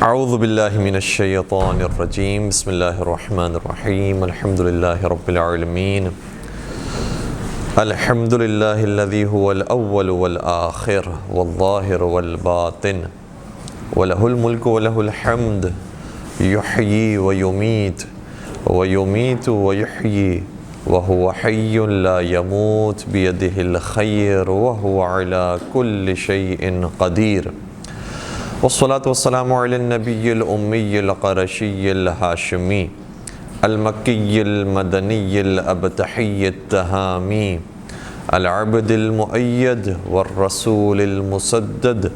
اعوذ باللہ من الشیطان الرجیم بسم اللہ الرحمن الرحیم الحمد للہ رب العالمین الحمد للہ الذی هو الاول والآخر والظاہر والباطن وله الملک وله الحمد یحیی ویمیت ویمیت ویحیی وهو حی لا يموت بیدہ الخیر وهو علی کل شیء قدیر والصلاة والسلام على النبي الأمي القرشي الهاشمي المكي المدني الأبتحي التهامي العبد المؤيد والرسول المسدد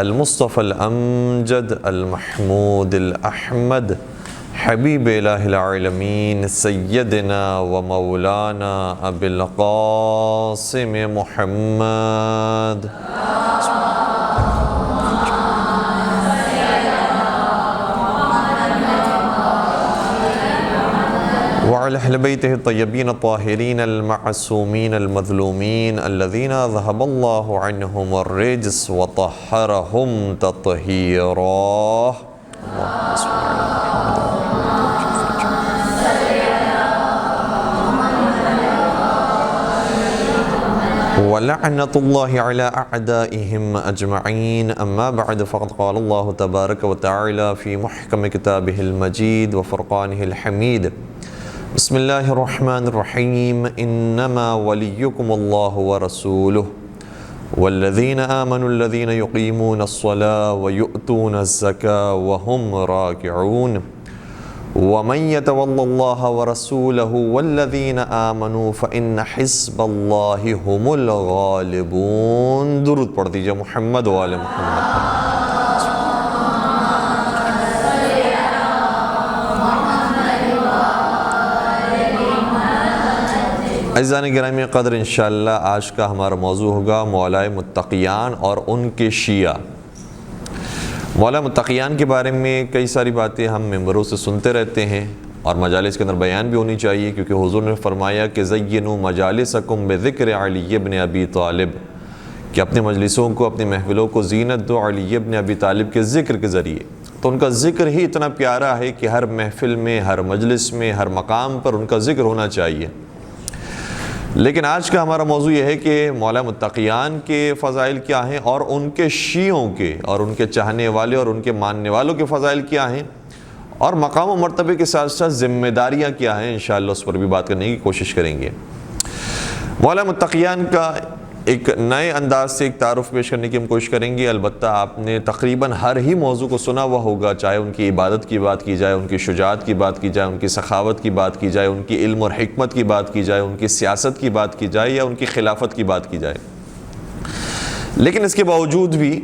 المصطفى الأمجد المحمود الأحمد حبيب إله العالمين سيدنا ومولانا أبي القاسم محمد وعلى أهل بيته الطيبين الطاهرين المعصومين المظلومين الذين ذهب الله عنهم الرجس وطهرهم تطهيرا. ولعنة الله على أعدائهم أجمعين. أما بعد فقد قال الله تبارك وتعالى في محكم كتابه المجيد وفرقانه الحميد. بسم الله الرحمن الرحيم. إنما وليكم الله ورسوله والذين آمنوا الذين يقيمون الصلاة ويؤتون الزكاة وهم راكعون ومن يتول الله ورسوله والذين آمنوا فإن حزب الله هم الغالبون. درود پڑھ دیجئے محمد و آل محمد. عزیزان گرامی قدر، انشاءاللہ آج کا ہمارا موضوع ہوگا مولائے متقیان اور ان کے شیعہ. مولا متقیان کے بارے میں کئی ساری باتیں ہم ممبروں سے سنتے رہتے ہیں اور مجالس کے اندر بیان بھی ہونی چاہیے، کیونکہ حضور نے فرمایا کہ زینوا مجالسکم بذکر علی بن ابی طالب، کہ اپنے مجلسوں کو، اپنی محفلوں کو زینت دو علی بن ابی طالب کے ذکر کے ذریعے. تو ان کا ذکر ہی اتنا پیارا ہے کہ ہر محفل میں، ہر مجلس میں، ہر مقام پر ان کا ذکر ہونا چاہیے. لیکن آج کا ہمارا موضوع یہ ہے کہ مولا متقیان کے فضائل کیا ہیں اور ان کے شیعوں کے اور ان کے چاہنے والے اور ان کے ماننے والوں کے فضائل کیا ہیں، اور مقام و مرتبے کے ساتھ ساتھ ذمہ داریاں کیا ہیں. انشاءاللہ اس پر بھی بات کرنے کی کوشش کریں گے. مولا متقیان کا ایک نئے انداز سے ایک تعارف پیش کرنے کی ہم کوشش کریں گے. البتہ آپ نے تقریباً ہر ہی موضوع کو سنا ہوا ہوگا، چاہے ان کی عبادت کی بات کی جائے، ان کی شجاعت کی بات کی جائے، ان کی سخاوت کی بات کی جائے، ان کی علم اور حکمت کی بات کی جائے، ان کی سیاست کی بات کی جائے یا ان کی خلافت کی بات کی جائے. لیکن اس کے باوجود بھی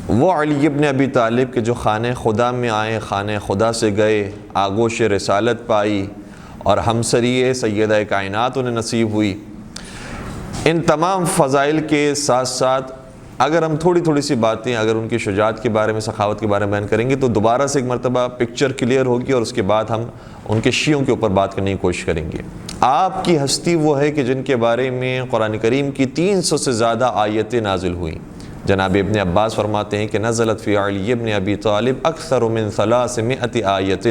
وہ علی بن ابی طالب کے جو خانہ خدا میں آئے، خانہ خدا سے گئے، آگوش رسالت پائی اور ہمسری سیدہ کائنات انہیں نصیب ہوئی، ان تمام فضائل کے ساتھ ساتھ اگر ہم تھوڑی سی باتیں اگر ان کی شجاعت کے بارے میں، سخاوت کے بارے میں بیان کریں گے تو دوبارہ سے ایک مرتبہ پکچر کلیئر ہوگی، اور اس کے بعد ہم ان کے شیعوں کے اوپر بات کرنے کی کوشش کریں گے. آپ کی ہستی وہ ہے کہ جن کے بارے میں قرآن کریم کی 300 سے زیادہ آیتیں نازل ہوئیں. جناب ابن عباس فرماتے ہیں کہ نزلت فی علی بن ابی طالب اکثر من 300 آیت،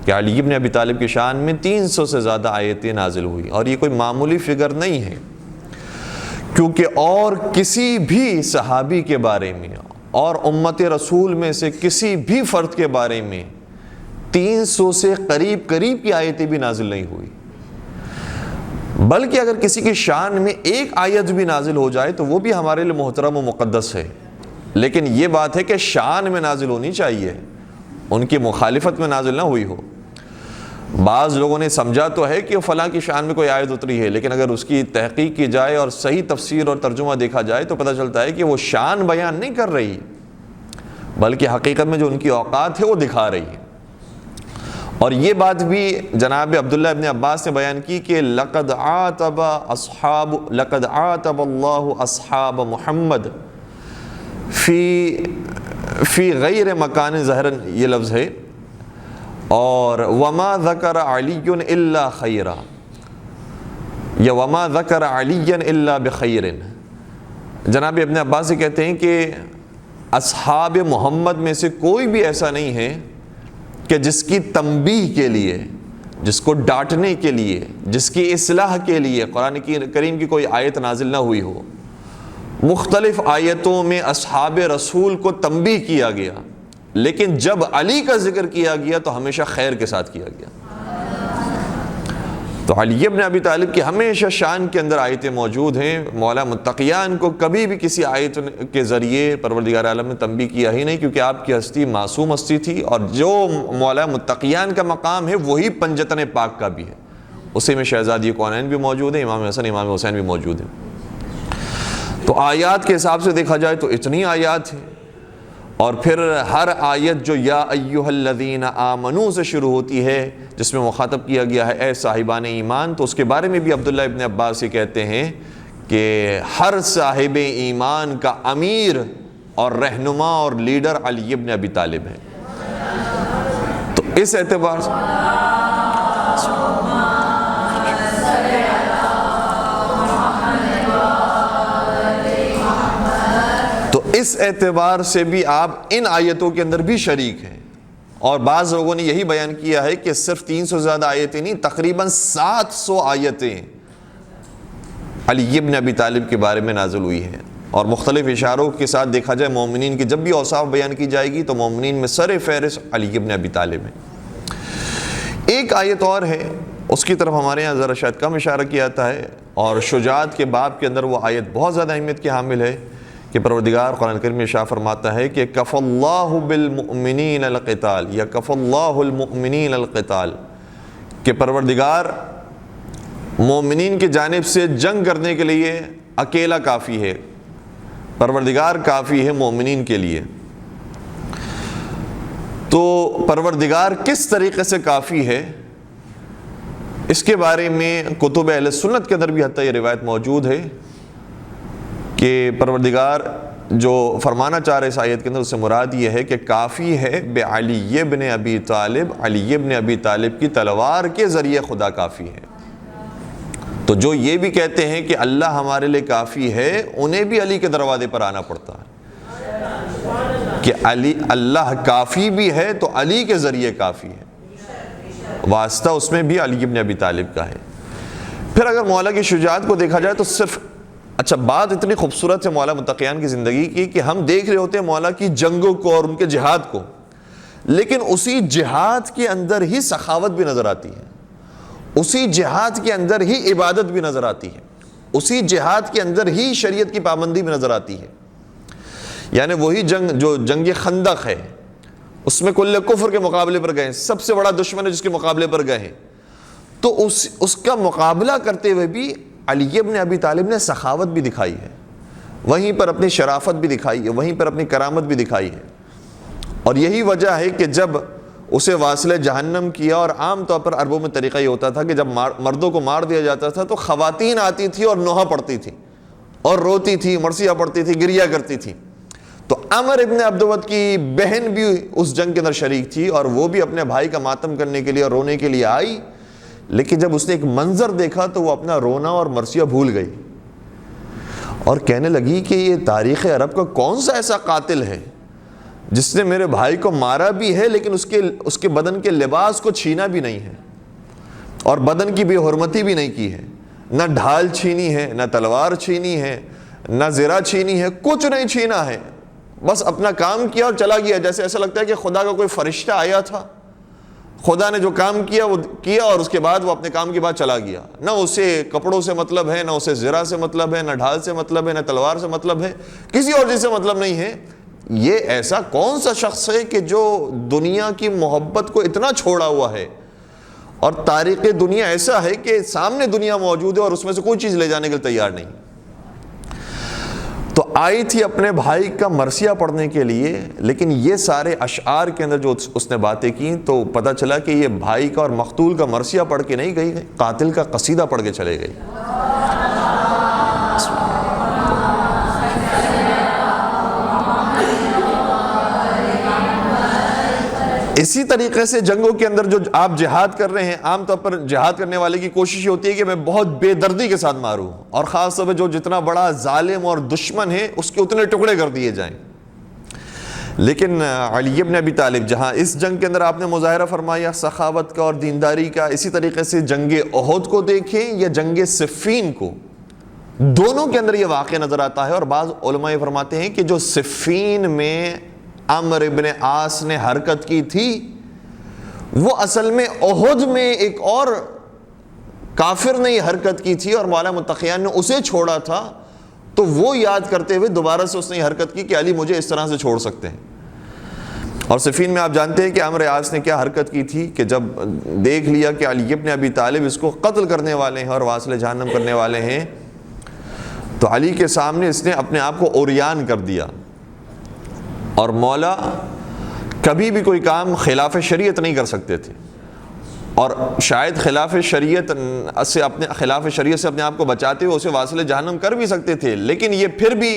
کہ علی بن ابی طالب کی شان میں 300 سے زیادہ آیتیں نازل ہوئی. اور یہ کوئی معمولی فگر نہیں ہے، کیونکہ اور کسی بھی صحابی کے بارے میں اور امت رسول میں سے کسی بھی فرد کے بارے میں 300 سے قریب کی آیتیں بھی نازل نہیں ہوئی. بلکہ اگر کسی کی شان میں ایک آیت بھی نازل ہو جائے تو وہ بھی ہمارے لیے محترم و مقدس ہے. لیکن یہ بات ہے کہ شان میں نازل ہونی چاہیے، ان کی مخالفت میں نازل نہ ہوئی ہو. بعض لوگوں نے سمجھا تو ہے کہ فلاں کی شان میں کوئی آیت اتری ہے، لیکن اگر اس کی تحقیق کی جائے اور صحیح تفسیر اور ترجمہ دیکھا جائے تو پتہ چلتا ہے کہ وہ شان بیان نہیں کر رہی، بلکہ حقیقت میں جو ان کی اوقات ہے وہ دکھا رہی ہے. اور یہ بات بھی جناب عبداللہ ابن عباس نے بیان کی کہ لقد عاتب اللہ اصحاب محمد فی غیر مکان ظاہراً، یہ لفظ ہے، اور وما ذکر علی الا خیرا، یا وما ذکر علی الا بخیر. جناب ابن عباس کہتے ہیں کہ اصحاب محمد میں سے کوئی بھی ایسا نہیں ہے کہ جس کی تنبیہ کے لیے، جس کو ڈانٹنے کے لیے، جس کی اصلاح کے لیے قرآن کریم کی کوئی آیت نازل نہ ہوئی ہو۔ مختلف آیتوں میں اصحاب رسول کو تنبیہ کیا گیا، لیکن جب علی کا ذکر کیا گیا تو ہمیشہ خیر کے ساتھ کیا گیا۔ تو علی ابن ابی طالب کی ہمیشہ شان کے اندر آیتیں موجود ہیں۔ مولا متقیان کو کبھی بھی کسی آیت کے ذریعے پروردگار عالم نے تنبیہ کیا ہی نہیں، کیونکہ آپ کی ہستی معصوم ہستی تھی، اور جو مولا متقیان کا مقام ہے وہی پنجتن پاک کا بھی ہے، اسی میں شہزادی کونین بھی موجود ہیں، امام حسن امام حسین بھی موجود ہیں۔ تو آیات کے حساب سے دیکھا جائے تو اتنی آیات ہیں، اور پھر ہر آیت جو یا ایھا الذین آمنو سے شروع ہوتی ہے، جس میں مخاطب کیا گیا ہے اے صاحبان ایمان، تو اس کے بارے میں بھی عبداللہ ابن عباس یہ کہتے ہیں کہ ہر صاحب ایمان کا امیر اور رہنما اور لیڈر علی ابن ابی طالب ہے۔ تو اس اعتبار سے اس اعتبار سے بھی آپ ان آیتوں کے اندر بھی شریک ہیں۔ اور بعض لوگوں نے یہی بیان کیا ہے کہ صرف 300 سے زیادہ آیتیں نہیں، تقریباً 700 آیتیں علی ابن ابی طالب کے بارے میں نازل ہوئی ہیں، اور مختلف اشاروں کے ساتھ دیکھا جائے مومنین کی جب بھی اوصاف بیان کی جائے گی تو مومنین میں سر فہرست علی ابن ابی طالب ہے۔ ایک آیت اور ہے، اس کی طرف ہمارے یہاں ذرا شاید کم اشارہ کیا جاتا ہے، اور شجاعت کے باب کے اندر وہ آیت بہت زیادہ اہمیت کی حامل ہے کہ پروردگار قرآن کریم میں ارشاد فرماتا ہے کہ کف اللہ بالمؤمنین القتال، یا کف اللہ المؤمنین القتال، کہ پروردگار مومنین کی جانب سے جنگ کرنے کے لیے اکیلا کافی ہے، پروردگار کافی ہے مومنین کے لیے۔ تو پروردگار کس طریقے سے کافی ہے، اس کے بارے میں کتب اہل سنت کے اندر بھی حتیٰ یہ روایت موجود ہے کہ پروردگار جو فرمانا چاہ رہے اس آیت کے اندر اس سے مراد یہ ہے کہ کافی ہے بعلی ابن ابی طالب، علی ابن ابی طالب کی تلوار کے ذریعے خدا کافی ہے۔ تو جو یہ بھی کہتے ہیں کہ اللہ ہمارے لیے کافی ہے، انہیں بھی علی کے دروازے پر آنا پڑتا ہے کہ علی اللہ کافی بھی ہے تو علی کے ذریعے کافی ہے، واسطہ اس میں بھی علی ابن ابی طالب کا ہے۔ پھر اگر مولا کی شجاعت کو دیکھا جائے تو صرف اچھا بات اتنی خوبصورت ہے مولا متقیان کی زندگی کی کہ ہم دیکھ رہے ہوتے ہیں مولا کی جنگوں کو اور ان کے جہاد کو، لیکن اسی جہاد کے اندر ہی سخاوت بھی نظر آتی ہے، اسی جہاد کے اندر ہی عبادت بھی نظر آتی ہے، اسی جہاد کے اندر ہی شریعت کی پابندی بھی نظر آتی ہے۔ یعنی وہی جنگ جو جنگ خندق ہے، اس میں کل کفر کے مقابلے پر گئے، سب سے بڑا دشمن ہے جس کے مقابلے پر گئے ہیں، تو اس کا مقابلہ کرتے ہوئے بھی علی ابن ابی طالب نے سخاوت بھی دکھائی ہے، وہیں پر اپنی شرافت بھی دکھائی ہے، وہیں پر اپنی کرامت بھی دکھائی ہے۔ اور یہی وجہ ہے کہ جب اسے واصل جہنم کیا، اور عام طور پر عربوں میں طریقہ یہ ہوتا تھا کہ جب مردوں کو مار دیا جاتا تھا تو خواتین آتی تھی اور نوحہ پڑتی تھی اور روتی تھی، مرثیہ پڑتی تھی، گریہ کرتی تھی۔ تو عمر ابن عبدود کی بہن بھی اس جنگ کے اندر شریک تھی، اور وہ بھی اپنے بھائی کا ماتم کرنے کے لیے اور رونے کے لیے آئی، لیکن جب اس نے ایک منظر دیکھا تو وہ اپنا رونا اور مرثیہ بھول گئی، اور کہنے لگی کہ یہ تاریخ عرب کا کون سا ایسا قاتل ہے جس نے میرے بھائی کو مارا بھی ہے لیکن اس کے بدن کے لباس کو چھینا بھی نہیں ہے، اور بدن کی بے حرمتی بھی نہیں کی ہے، نہ ڈھال چھینی ہے، نہ تلوار چھینی ہے، نہ زرہ چھینی ہے، کچھ نہیں چھینا ہے، بس اپنا کام کیا اور چلا گیا، جیسے ایسا لگتا ہے کہ خدا کا کوئی فرشتہ آیا تھا، خدا نے جو کام کیا وہ کیا، اور اس کے بعد وہ اپنے کام کے بعد چلا گیا۔ نہ اسے کپڑوں سے مطلب ہے، نہ اسے زرہ سے مطلب ہے، نہ ڈھال سے مطلب ہے، نہ تلوار سے مطلب ہے، کسی اور چیز سے مطلب نہیں ہے۔ یہ ایسا کون سا شخص ہے کہ جو دنیا کی محبت کو اتنا چھوڑا ہوا ہے، اور تاریخ دنیا ایسا ہے کہ سامنے دنیا موجود ہے اور اس میں سے کوئی چیز لے جانے کے لیے تیار نہیں۔ تو آئی تھی اپنے بھائی کا مرثیہ پڑھنے کے لیے، لیکن یہ سارے اشعار کے اندر جو اس نے باتیں کی تو پتہ چلا کہ یہ بھائی کا اور مقتول کا مرثیہ پڑھ کے نہیں گئی، قاتل کا قصیدہ پڑھ کے چلے گئی۔ اسی طریقے سے جنگوں کے اندر جو آپ جہاد کر رہے ہیں، عام طور پر جہاد کرنے والے کی کوشش یہ ہوتی ہے کہ میں بہت بے دردی کے ساتھ ماروں، اور خاص طور پہ جو جتنا بڑا ظالم اور دشمن ہے اس کے اتنے ٹکڑے کر دیے جائیں۔ لیکن علی بن ابی طالب جہاں اس جنگ کے اندر آپ نے مظاہرہ فرمایا سخاوت کا اور دینداری کا، اسی طریقے سے جنگ احد کو دیکھیں یا جنگ صفین کو، دونوں کے اندر یہ واقعہ نظر آتا ہے۔ اور بعض علماء یہ فرماتے ہیں کہ جو صفین میں عمرو بن عاص نے حرکت کی تھی وہ اصل میں احد میں ایک اور کافر نے یہ حرکت کی تھی اور مولا متقیان نے اسے چھوڑا تھا، تو وہ یاد کرتے ہوئے دوبارہ سے اس نے یہ حرکت کی کہ علی مجھے اس طرح سے چھوڑ سکتے ہیں۔ اور صفین میں آپ جانتے ہیں کہ عمرو عاص نے کیا حرکت کی تھی کہ جب دیکھ لیا کہ علی ابن ابی طالب اس کو قتل کرنے والے ہیں اور واصل جہنم کرنے والے ہیں، تو علی کے سامنے اس نے اپنے آپ کو عریان کر دیا۔ اور مولا کبھی بھی کوئی کام خلاف شریعت نہیں کر سکتے تھے، اور شاید خلاف شریعت سے اپنے آپ کو بچاتے ہوئے اسے واصل جہنم کر بھی سکتے تھے، لیکن یہ پھر بھی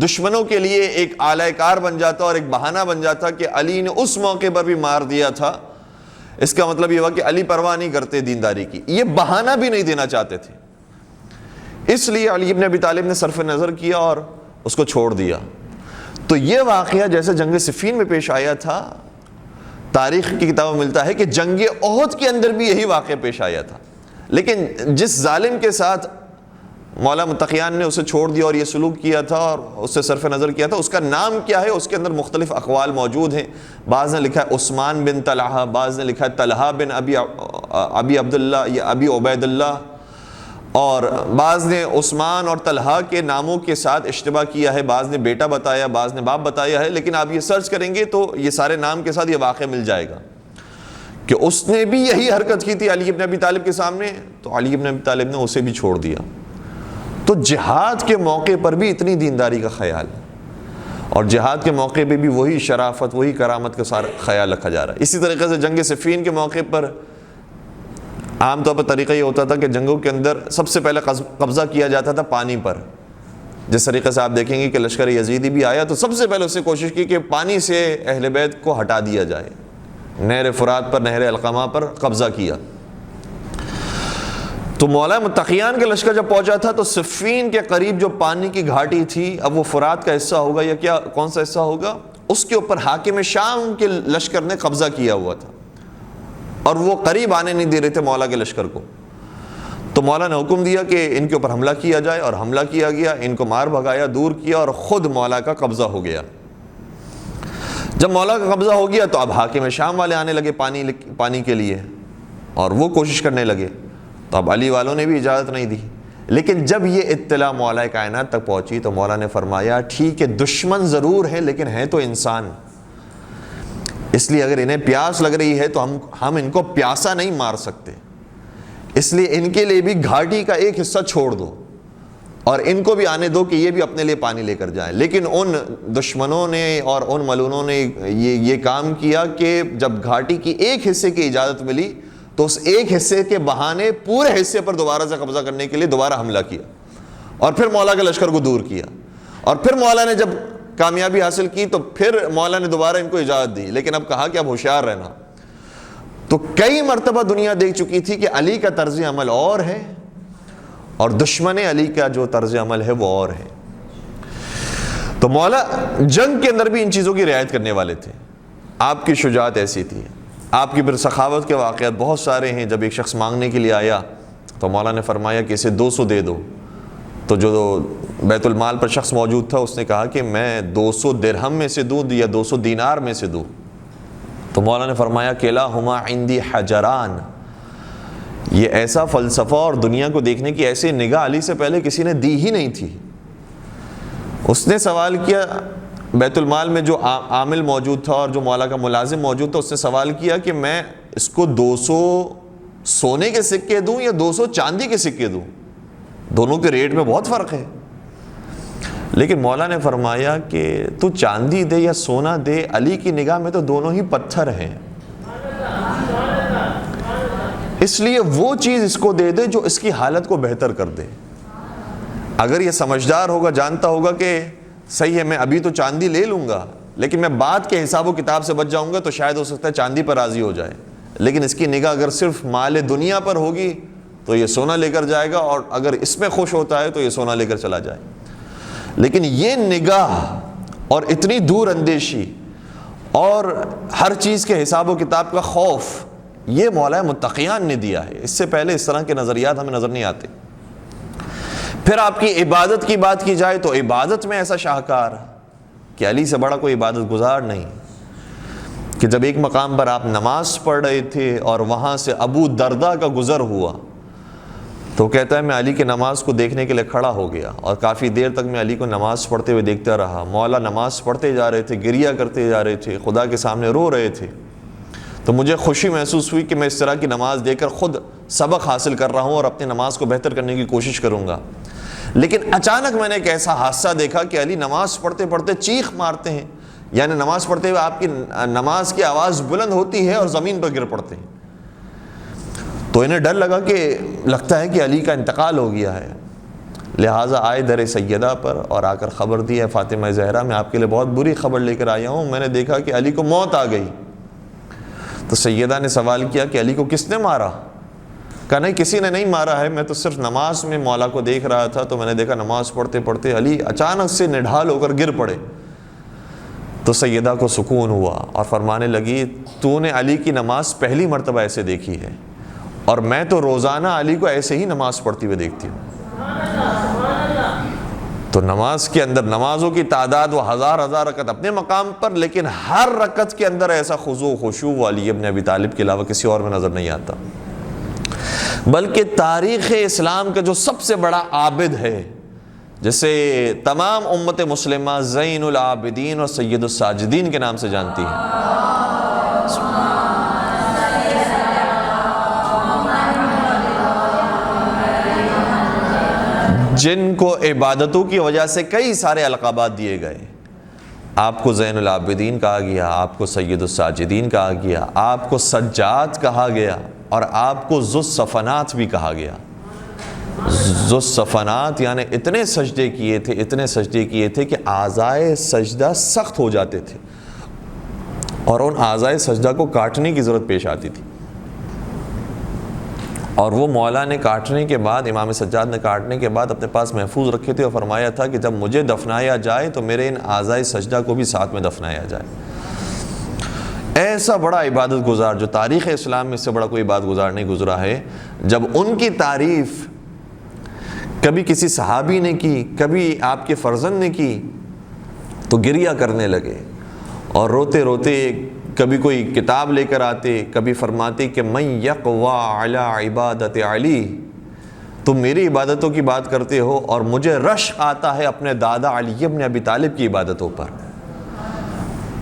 دشمنوں کے لیے ایک آلہ کار بن جاتا اور ایک بہانہ بن جاتا کہ علی نے اس موقع پر بھی مار دیا تھا۔ اس کا مطلب یہ ہوا کہ علی پرواہ نہیں کرتے دینداری کی، یہ بہانہ بھی نہیں دینا چاہتے تھے، اس لیے علی ابن ابی طالب نے صرف نظر کیا اور اس کو چھوڑ دیا۔ تو یہ واقعہ جیسے جنگ صفین میں پیش آیا تھا، تاریخ کی کتابوں میں ملتا ہے کہ جنگ احد کے اندر بھی یہی واقعہ پیش آیا تھا، لیکن جس ظالم کے ساتھ مولا متقیان نے اسے چھوڑ دیا اور یہ سلوک کیا تھا اور اس سے صرف نظر کیا تھا، اس کا نام کیا ہے، اس کے اندر مختلف اقوال موجود ہیں۔ بعض نے لکھا ہے عثمان بن طلحہ، بعض نے لکھا ہے طلحہ بن ابی عبداللہ یا ابی عبید اللہ، اور بعض نے عثمان اور طلحہ کے ناموں کے ساتھ اشتباہ کیا ہے، بعض نے بیٹا بتایا، بعض نے باپ بتایا ہے، لیکن آپ یہ سرچ کریں گے تو یہ سارے نام کے ساتھ یہ واقعہ مل جائے گا کہ اس نے بھی یہی حرکت کی تھی علی ابن ابی طالب کے سامنے، تو علی ابن ابی طالب نے اسے بھی چھوڑ دیا۔ تو جہاد کے موقع پر بھی اتنی دینداری کا خیال، اور جہاد کے موقع پہ بھی وہی شرافت، وہی کرامت کا سارا خیال رکھا جا رہا ہے۔ اسی طریقے سے جنگ صفین کے موقع پر عام طور پر طریقہ یہ ہوتا تھا کہ جنگوں کے اندر سب سے پہلے قبضہ کیا جاتا تھا پانی پر۔ جس طریقے سے آپ دیکھیں گے کہ لشکر یزیدی بھی آیا تو سب سے پہلے اس نے کوشش کی کہ پانی سے اہل بیت کو ہٹا دیا جائے، نہر فرات پر، نہر القمہ پر قبضہ کیا۔ تو مولا متقیان کا لشکر جب پہنچا تھا تو صفین کے قریب جو پانی کی گھاٹی تھی، اب وہ فرات کا حصہ ہوگا یا کیا کون سا حصہ ہوگا، اس کے اوپر حاکم شام کے لشکر نے قبضہ کیا ہوا تھا اور وہ قریب آنے نہیں دے رہے تھے مولا کے لشکر کو۔ تو مولا نے حکم دیا کہ ان کے اوپر حملہ کیا جائے، اور حملہ کیا گیا، ان کو مار بھگایا، دور کیا، اور خود مولا کا قبضہ ہو گیا۔ جب مولا کا قبضہ ہو گیا تو اب حاکم شام والے آنے لگے پانی کے لیے، اور وہ کوشش کرنے لگے، تو اب علی والوں نے بھی اجازت نہیں دی۔ لیکن جب یہ اطلاع مولا کائنات تک پہنچی تو مولا نے فرمایا ٹھیک ہے دشمن ضرور ہے لیکن ہیں تو انسان، اس لیے اگر انہیں پیاس لگ رہی ہے تو ہم ان کو پیاسا نہیں مار سکتے، اس لیے ان کے لیے بھی گھاٹی کا ایک حصہ چھوڑ دو اور ان کو بھی آنے دو کہ یہ بھی اپنے لیے پانی لے کر جائیں۔ لیکن ان دشمنوں نے اور ان ملعونوں نے یہ کام کیا کہ جب گھاٹی کی ایک حصے کی اجازت ملی تو اس ایک حصے کے بہانے پورے حصے پر دوبارہ سے قبضہ کرنے کے لیے دوبارہ حملہ کیا، اور پھر مولا کے لشکر کو دور کیا، اور پھر مولا نے جب کامیابی حاصل کی تو پھر مولا نے دوبارہ ان کو اجازت دی، لیکن اب کہا کہ اب ہوشیار رہنا۔ تو کئی مرتبہ دنیا دیکھ چکی تھی کہ علی کا طرز عمل اور ہے اور دشمن علی کا جو طرز عمل ہے وہ اور ہے۔ تو مولا جنگ کے اندر بھی ان چیزوں کی رعایت کرنے والے تھے، آپ کی شجاعت ایسی تھی، آپ کی پھر سخاوت کے واقعات بہت سارے ہیں۔ جب ایک شخص مانگنے کے لیے آیا تو مولا نے فرمایا کہ اسے 200 دے دو، تو جو بیت المال پر شخص موجود تھا اس نے کہا کہ میں 200 درہم میں سے دوں یا 200 دینار میں سے دوں، تو مولا نے فرمایا کلاہما عندی حجران، یہ ایسا فلسفہ اور دنیا کو دیکھنے کی ایسی نگاہ علی سے پہلے کسی نے دی ہی نہیں تھی۔ اس نے سوال کیا، بیت المال میں جو عامل موجود تھا اور جو مولا کا ملازم موجود تھا، اس نے سوال کیا کہ میں اس کو 200 سونے کے سکے دوں یا 200 چاندی کے سکے دوں، دونوں کے ریٹ میں بہت فرق ہے۔ لیکن مولا نے فرمایا کہ تو چاندی دے یا سونا دے، علی کی نگاہ میں تو دونوں ہی پتھر ہیں، اس لیے وہ چیز اس کو دے دے جو اس کی حالت کو بہتر کر دے۔ اگر یہ سمجھدار ہوگا، جانتا ہوگا کہ صحیح ہے میں ابھی تو چاندی لے لوں گا لیکن میں بعد کے حساب و کتاب سے بچ جاؤں گا، تو شاید ہو سکتا ہے چاندی پر راضی ہو جائے، لیکن اس کی نگاہ اگر صرف مال دنیا پر ہوگی تو یہ سونا لے کر جائے گا، اور اگر اس میں خوش ہوتا ہے تو یہ سونا لے کر چلا جائے۔ لیکن یہ نگاہ اور اتنی دور اندیشی اور ہر چیز کے حساب و کتاب کا خوف یہ مولا متقیان نے دیا ہے. اس سے پہلے اس طرح کے نظریات ہمیں نظر نہیں آتے. پھر آپ کی عبادت کی بات کی جائے تو عبادت میں ایسا شاہکار کہ علی سے بڑا کوئی عبادت گزار نہیں، کہ جب ایک مقام پر آپ نماز پڑھ رہے تھے اور وہاں سے ابو دردہ کا گزر ہوا تو کہتا ہے میں علی کی نماز کو دیکھنے کے لیے کھڑا ہو گیا اور کافی دیر تک میں علی کو نماز پڑھتے ہوئے دیکھتا رہا. مولا نماز پڑھتے جا رہے تھے، گریہ کرتے جا رہے تھے، خدا کے سامنے رو رہے تھے. تو مجھے خوشی محسوس ہوئی کہ میں اس طرح کی نماز دیکھ کر خود سبق حاصل کر رہا ہوں اور اپنی نماز کو بہتر کرنے کی کوشش کروں گا. لیکن اچانک میں نے ایک ایسا حادثہ دیکھا کہ علی نماز پڑھتے پڑھتے چیخ مارتے ہیں، یعنی نماز پڑھتے ہوئے آپ کی نماز کی آواز بلند ہوتی ہے اور زمین پر گر پڑتے ہیں. تو انہیں ڈر لگا کہ لگتا ہے کہ علی کا انتقال ہو گیا ہے، لہٰذا آئے در سیدہ پر اور آ کر خبر دی ہے فاطمہ زہرا میں آپ کے لیے بہت بری خبر لے کر آیا ہوں، میں نے دیکھا کہ علی کو موت آ گئی. تو سیدہ نے سوال کیا کہ علی کو کس نے مارا؟ کہا نہیں کسی نے نہیں مارا ہے، میں تو صرف نماز میں مولا کو دیکھ رہا تھا تو میں نے دیکھا نماز پڑھتے پڑھتے علی اچانک سے نڈھال ہو کر گر پڑے. تو سیدہ کو سکون ہوا اور فرمانے لگی تو نے علی کی نماز پہلی مرتبہ ایسے دیکھی ہے اور میں تو روزانہ علی کو ایسے ہی نماز پڑھتی ہوئے دیکھتی ہوں. تو نماز کے اندر نمازوں کی تعداد وہ ہزار رکعت اپنے مقام پر، لیکن ہر رکعت کے اندر ایسا خضوع و خشوع علی ابن ابی طالب کے علاوہ کسی اور میں نظر نہیں آتا. بلکہ تاریخ اسلام کا جو سب سے بڑا عابد ہے، جسے تمام امت مسلمہ زین العابدین اور سید الساجدین کے نام سے جانتی ہے، جن کو عبادتوں کی وجہ سے کئی سارے القابات دیے گئے. آپ کو زین العابدین کہا گیا، آپ کو سید الساجدین کہا گیا، آپ کو سجاد کہا گیا اور آپ کو ذو الصفنات بھی کہا گیا. ذو الصفنات یعنی اتنے سجدے کیے تھے کہ اعضائے سجدہ سخت ہو جاتے تھے اور ان اعضائے سجدہ کو کاٹنے کی ضرورت پیش آتی تھی. اور وہ مولا نے کاٹنے کے بعد، امام سجاد نے کاٹنے کے بعد اپنے پاس محفوظ رکھے تھے اور فرمایا تھا کہ جب مجھے دفنایا جائے تو میرے ان اعضائے سجدہ کو بھی ساتھ میں دفنایا جائے. ایسا بڑا عبادت گزار جو تاریخ اسلام میں اس سے بڑا کوئی عبادت گزار نہیں گزرا ہے. جب ان کی تعریف کبھی کسی صحابی نے کی، کبھی آپ کے فرزند نے کی تو گریہ کرنے لگے اور روتے روتے کبھی کوئی کتاب لے کر آتے، کبھی فرماتے کہ من یقوی علی عبادت علی، تم میری عبادتوں کی بات کرتے ہو اور مجھے رشک آتا ہے اپنے دادا علی ابن ابی طالب کی عبادتوں پر.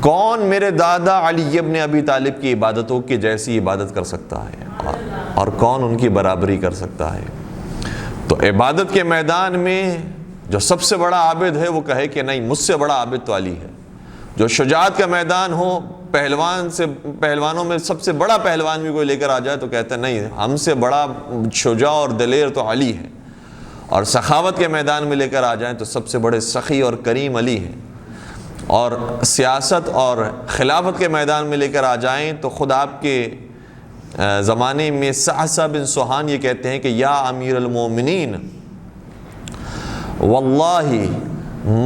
کون میرے دادا علی ابن ابی طالب کی عبادتوں کی جیسی عبادت کر سکتا ہے اور کون ان کی برابری کر سکتا ہے؟ تو عبادت کے میدان میں جو سب سے بڑا عابد ہے وہ کہے کہ نہیں مجھ سے بڑا عابد تو علی ہے. جو شجاعت کا میدان ہو، پہلوانوں میں سب سے بڑا پہلوان بھی کوئی لے کر آ جائے تو کہتا ہے نہیں ہم سے بڑا شجاع اور دلیر تو علی ہے. اور سخاوت کے میدان میں لے کر آ جائیں تو سب سے بڑے سخی اور کریم علی ہیں. اور سیاست اور خلافت کے میدان میں لے کر آ جائیں تو خود آپ کے زمانے میں سعصع بن سوحان یہ کہتے ہیں کہ یا امیر المومنین واللہ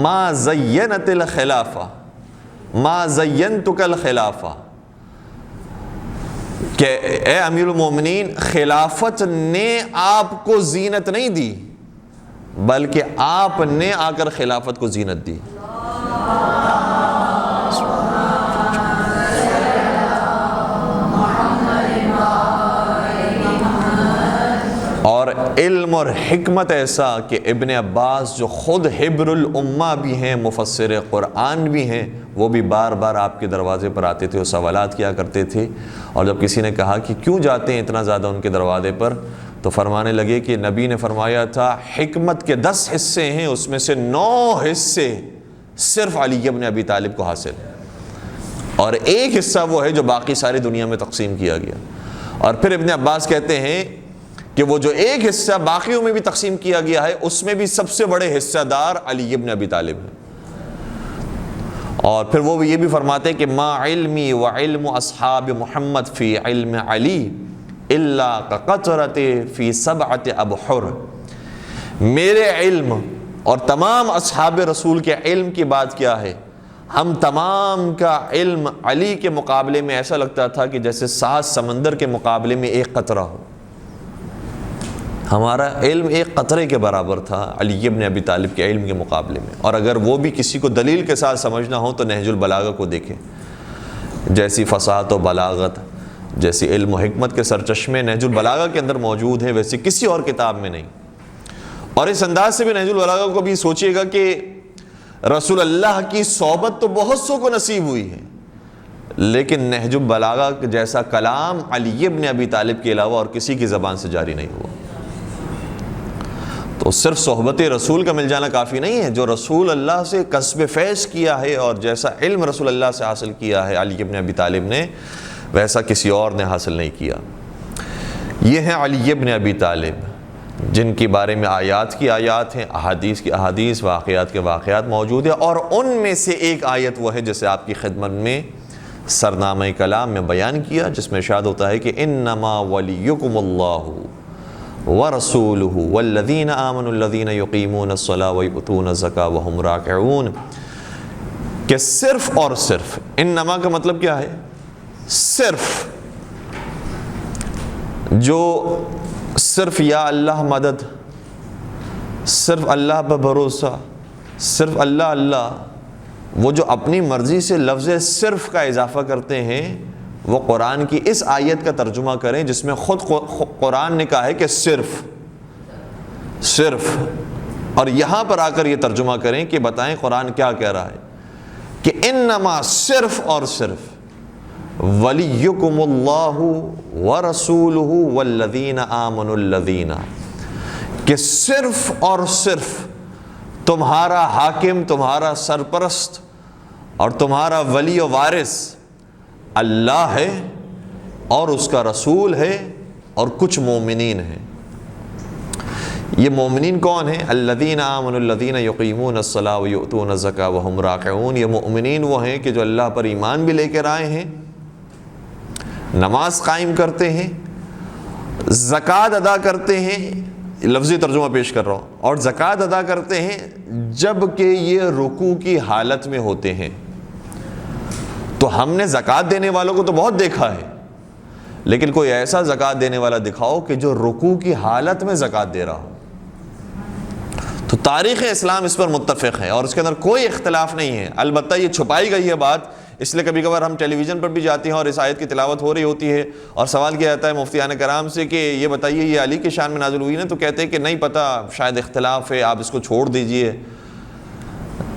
ما زینت الخلافہ ما زینتک الخلافہ، کہ اے امیر المومنین خلافت نے آپ کو زینت نہیں دی بلکہ آپ نے آ کر خلافت کو زینت دی. اور علم اور حکمت ایسا کہ ابن عباس جو خود حبر الامہ بھی ہیں، مفسر قرآن بھی ہیں، وہ بھی بار بار آپ کے دروازے پر آتے تھے اور سوالات کیا کرتے تھے. اور جب کسی نے کہا کہ کیوں جاتے ہیں اتنا زیادہ ان کے دروازے پر تو فرمانے لگے کہ نبی نے فرمایا تھا حکمت کے 10 حصے ہیں، اس میں سے 9 حصے صرف علی ابن ابی طالب کو حاصل ہیں اور 1 حصہ وہ ہے جو باقی ساری دنیا میں تقسیم کیا گیا. اور پھر ابن عباس کہتے ہیں کہ وہ جو 1 حصہ باقیوں میں بھی تقسیم کیا گیا ہے اس میں بھی سب سے بڑے حصہ دار علی ابن ابی طالب ہیں. اور پھر وہ یہ بھی فرماتے ہیں کہ ما علمی و علم اصحاب محمد فی علم علی الا کقطرۃ فی 7 ابحر، میرے علم اور تمام اصحاب رسول کے علم کی بات کیا ہے، ہم تمام کا علم علی کے مقابلے میں ایسا لگتا تھا کہ جیسے 7 سمندر کے مقابلے میں ایک قطرہ ہو. ہمارا علم ایک قطرے کے برابر تھا علی ابن ابی طالب کے علم کے مقابلے میں. اور اگر وہ بھی کسی کو دلیل کے ساتھ سمجھنا ہو تو نہج البلاغہ کو دیکھیں. جیسی فصاحت و بلاغت، جیسی علم و حکمت کے سرچشمے نہج البلاغہ کے اندر موجود ہیں، ویسے کسی اور کتاب میں نہیں. اور اس انداز سے بھی نہج البلاغہ کو بھی سوچیے گا کہ رسول اللہ کی صحبت تو بہت سو کو نصیب ہوئی ہے، لیکن نہج البلاغہ جیسا کلام علی ابن ابی طالب کے علاوہ اور کسی کی زبان سے جاری نہیں ہوا. تو صرف صحبت رسول کا مل جانا کافی نہیں ہے. جو رسول اللہ سے کسب فیض کیا ہے اور جیسا علم رسول اللہ سے حاصل کیا ہے علی ابن ابی طالب نے، ویسا کسی اور نے حاصل نہیں کیا. یہ ہیں علی ابن ابی طالب، جن کے بارے میں آیات کی آیات ہیں، احادیث کی احادیث، واقعات کے واقعات موجود ہیں. اور ان میں سے ایک آیت وہ ہے جسے آپ کی خدمت میں سرنامہ کلام میں بیان کیا، جس میں ارشاد ہوتا ہے کہ انما ولیکم اللہ ورسولہ والذین آمنوا الذین یقیمون الصلاۃ ویؤتون الزکاۃ وہم راکعون. کہ صرف اور صرف، انما کا مطلب کیا ہے؟ صرف. جو صرف یا اللہ مدد، صرف اللہ پر بھروسہ، صرف اللہ اللہ، وہ جو اپنی مرضی سے لفظ صرف کا اضافہ کرتے ہیں، وہ قرآن کی اس آیت کا ترجمہ کریں جس میں خود قرآن نے کہا ہے کہ صرف صرف، اور یہاں پر آ کر یہ ترجمہ کریں کہ بتائیں قرآن کیا کہہ رہا ہے کہ انما صرف اور صرف ولیکم اللہ ورسولہ والذین آمنوا الذین، کہ صرف اور صرف تمہارا حاکم، تمہارا سرپرست اور تمہارا ولی و وارث اللہ ہے اور اس کا رسول ہے اور کچھ مومنین ہیں. یہ مومنین کون ہیں؟ الذین آمنوا الذین یقیمون الصلاۃ ویؤتون الزکاۃ وہم راکعون. یہ مومنین وہ ہیں کہ جو اللہ پر ایمان بھی لے کر آئے ہیں، نماز قائم کرتے ہیں، زکوٰۃ ادا کرتے ہیں. لفظی ترجمہ پیش کر رہا ہوں. اور زکوٰۃ ادا کرتے ہیں جب کہ یہ رکوع کی حالت میں ہوتے ہیں. تو ہم نے زکوٰۃ دینے والوں کو تو بہت دیکھا ہے، لیکن کوئی ایسا زکوٰۃ دینے والا دکھاؤ کہ جو رکوع کی حالت میں زکوٰۃ دے رہا ہو. تو تاریخ اسلام اس پر متفق ہے اور اس کے اندر کوئی اختلاف نہیں ہے. البتہ یہ چھپائی گئی ہے بات، اس لیے کبھی کبھار ہم ٹیلی ویژن پر بھی جاتے ہیں اور اس آیت کی تلاوت ہو رہی ہوتی ہے اور سوال کیا جاتا ہے مفتیان کرام سے کہ یہ بتائیے یہ علی کی شان میں نازل ہوئی نا، تو کہتے ہیں کہ نہیں پتہ، شاید اختلاف ہے، آپ اس کو چھوڑ دیجئے.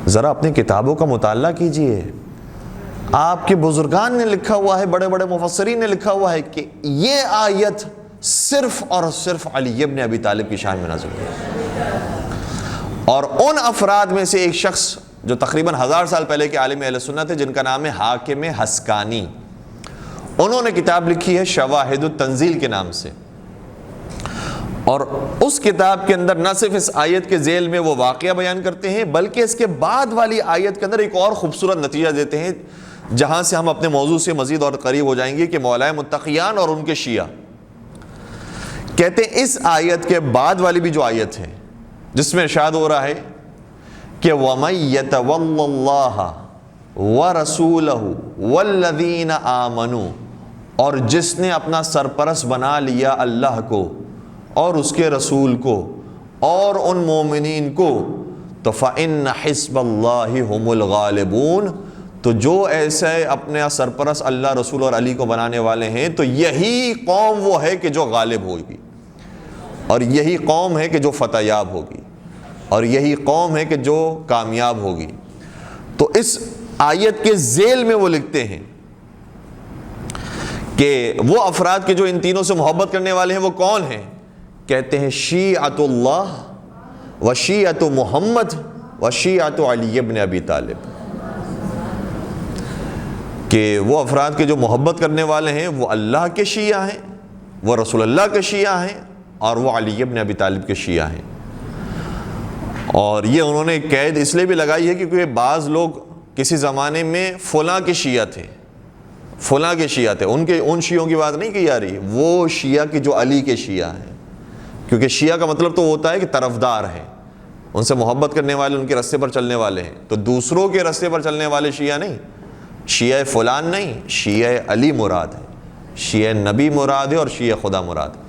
ذرا اپنی کتابوں کا مطالعہ کیجئے. آپ کے بزرگان نے لکھا ہوا ہے، بڑے بڑے مفسرین نے لکھا ہوا ہے کہ یہ آیت صرف اور صرف علی ابن ابی طالب کی شان میں نازل ہوئی. اور ان افراد میں سے ایک شخص جو تقریباً 1000 سال پہلے کے عالم اہل سنت ہے، جن کا نام ہے حاکم حسکانی، انہوں نے کتاب لکھی ہے شواہد التنزیل کے نام سے. اور اس کتاب کے اندر نہ صرف اس آیت کے ذیل میں وہ واقعہ بیان کرتے ہیں، بلکہ اس کے بعد والی آیت کے اندر ایک اور خوبصورت نتیجہ دیتے ہیں، جہاں سے ہم اپنے موضوع سے مزید اور قریب ہو جائیں گے، کہ مولائے متقیان اور ان کے شیعہ. کہتے ہیں اس آیت کے بعد والی بھی جو آیت ہے جس میں ارشاد ہو رہا ہے کہ وَمَن يَتَوَلَّ اللَّهَ وَرَسُولَهُ وَالَّذِينَ آمَنُوا، اور جس نے اپنا سرپرست بنا لیا اللہ کو اور اس کے رسول کو اور ان مومنین کو، تو فَإِنَّ حِزْبَ اللَّهِ هُمُ الْغَالِبُونَ، تو جو ایسے اپنے سرپرست اللہ، رسول اور علی کو بنانے والے ہیں، تو یہی قوم وہ ہے کہ جو غالب ہوگی، اور یہی قوم ہے کہ جو فتح یاب ہوگی، اور یہی قوم ہے کہ جو کامیاب ہوگی. تو اس آیت کے ذیل میں وہ لکھتے ہیں کہ وہ افراد کے جو ان تینوں سے محبت کرنے والے ہیں وہ کون ہیں؟ کہتے ہیں شیعۃ اللہ و شیعۃ محمد و شیعۃ علی ابن ابی طالب. کہ وہ افراد کے جو محبت کرنے والے ہیں وہ اللہ کے شیعہ ہیں، وہ رسول اللہ کے شیعہ ہیں، اور وہ علی ابن ابی طالب کے شیعہ ہیں. اور یہ انہوں نے قید اس لیے بھی لگائی ہے کیونکہ بعض لوگ کسی زمانے میں فلاں کے شیعہ تھے، فلاں کے شیعہ تھے، ان شیعوں کی بات نہیں کی جا رہی، وہ شیعہ کی جو علی کے شیعہ ہیں. کیونکہ شیعہ کا مطلب تو ہوتا ہے کہ طرفدار ہے، ان سے محبت کرنے والے ان کے راستے پر چلنے والے ہیں. تو دوسروں کے راستے پر چلنے والے شیعہ نہیں، شیعہ فلان نہیں، شیعہ علی مراد ہے، شیعہ نبی مراد ہے اور شیعہ خدا مراد ہے.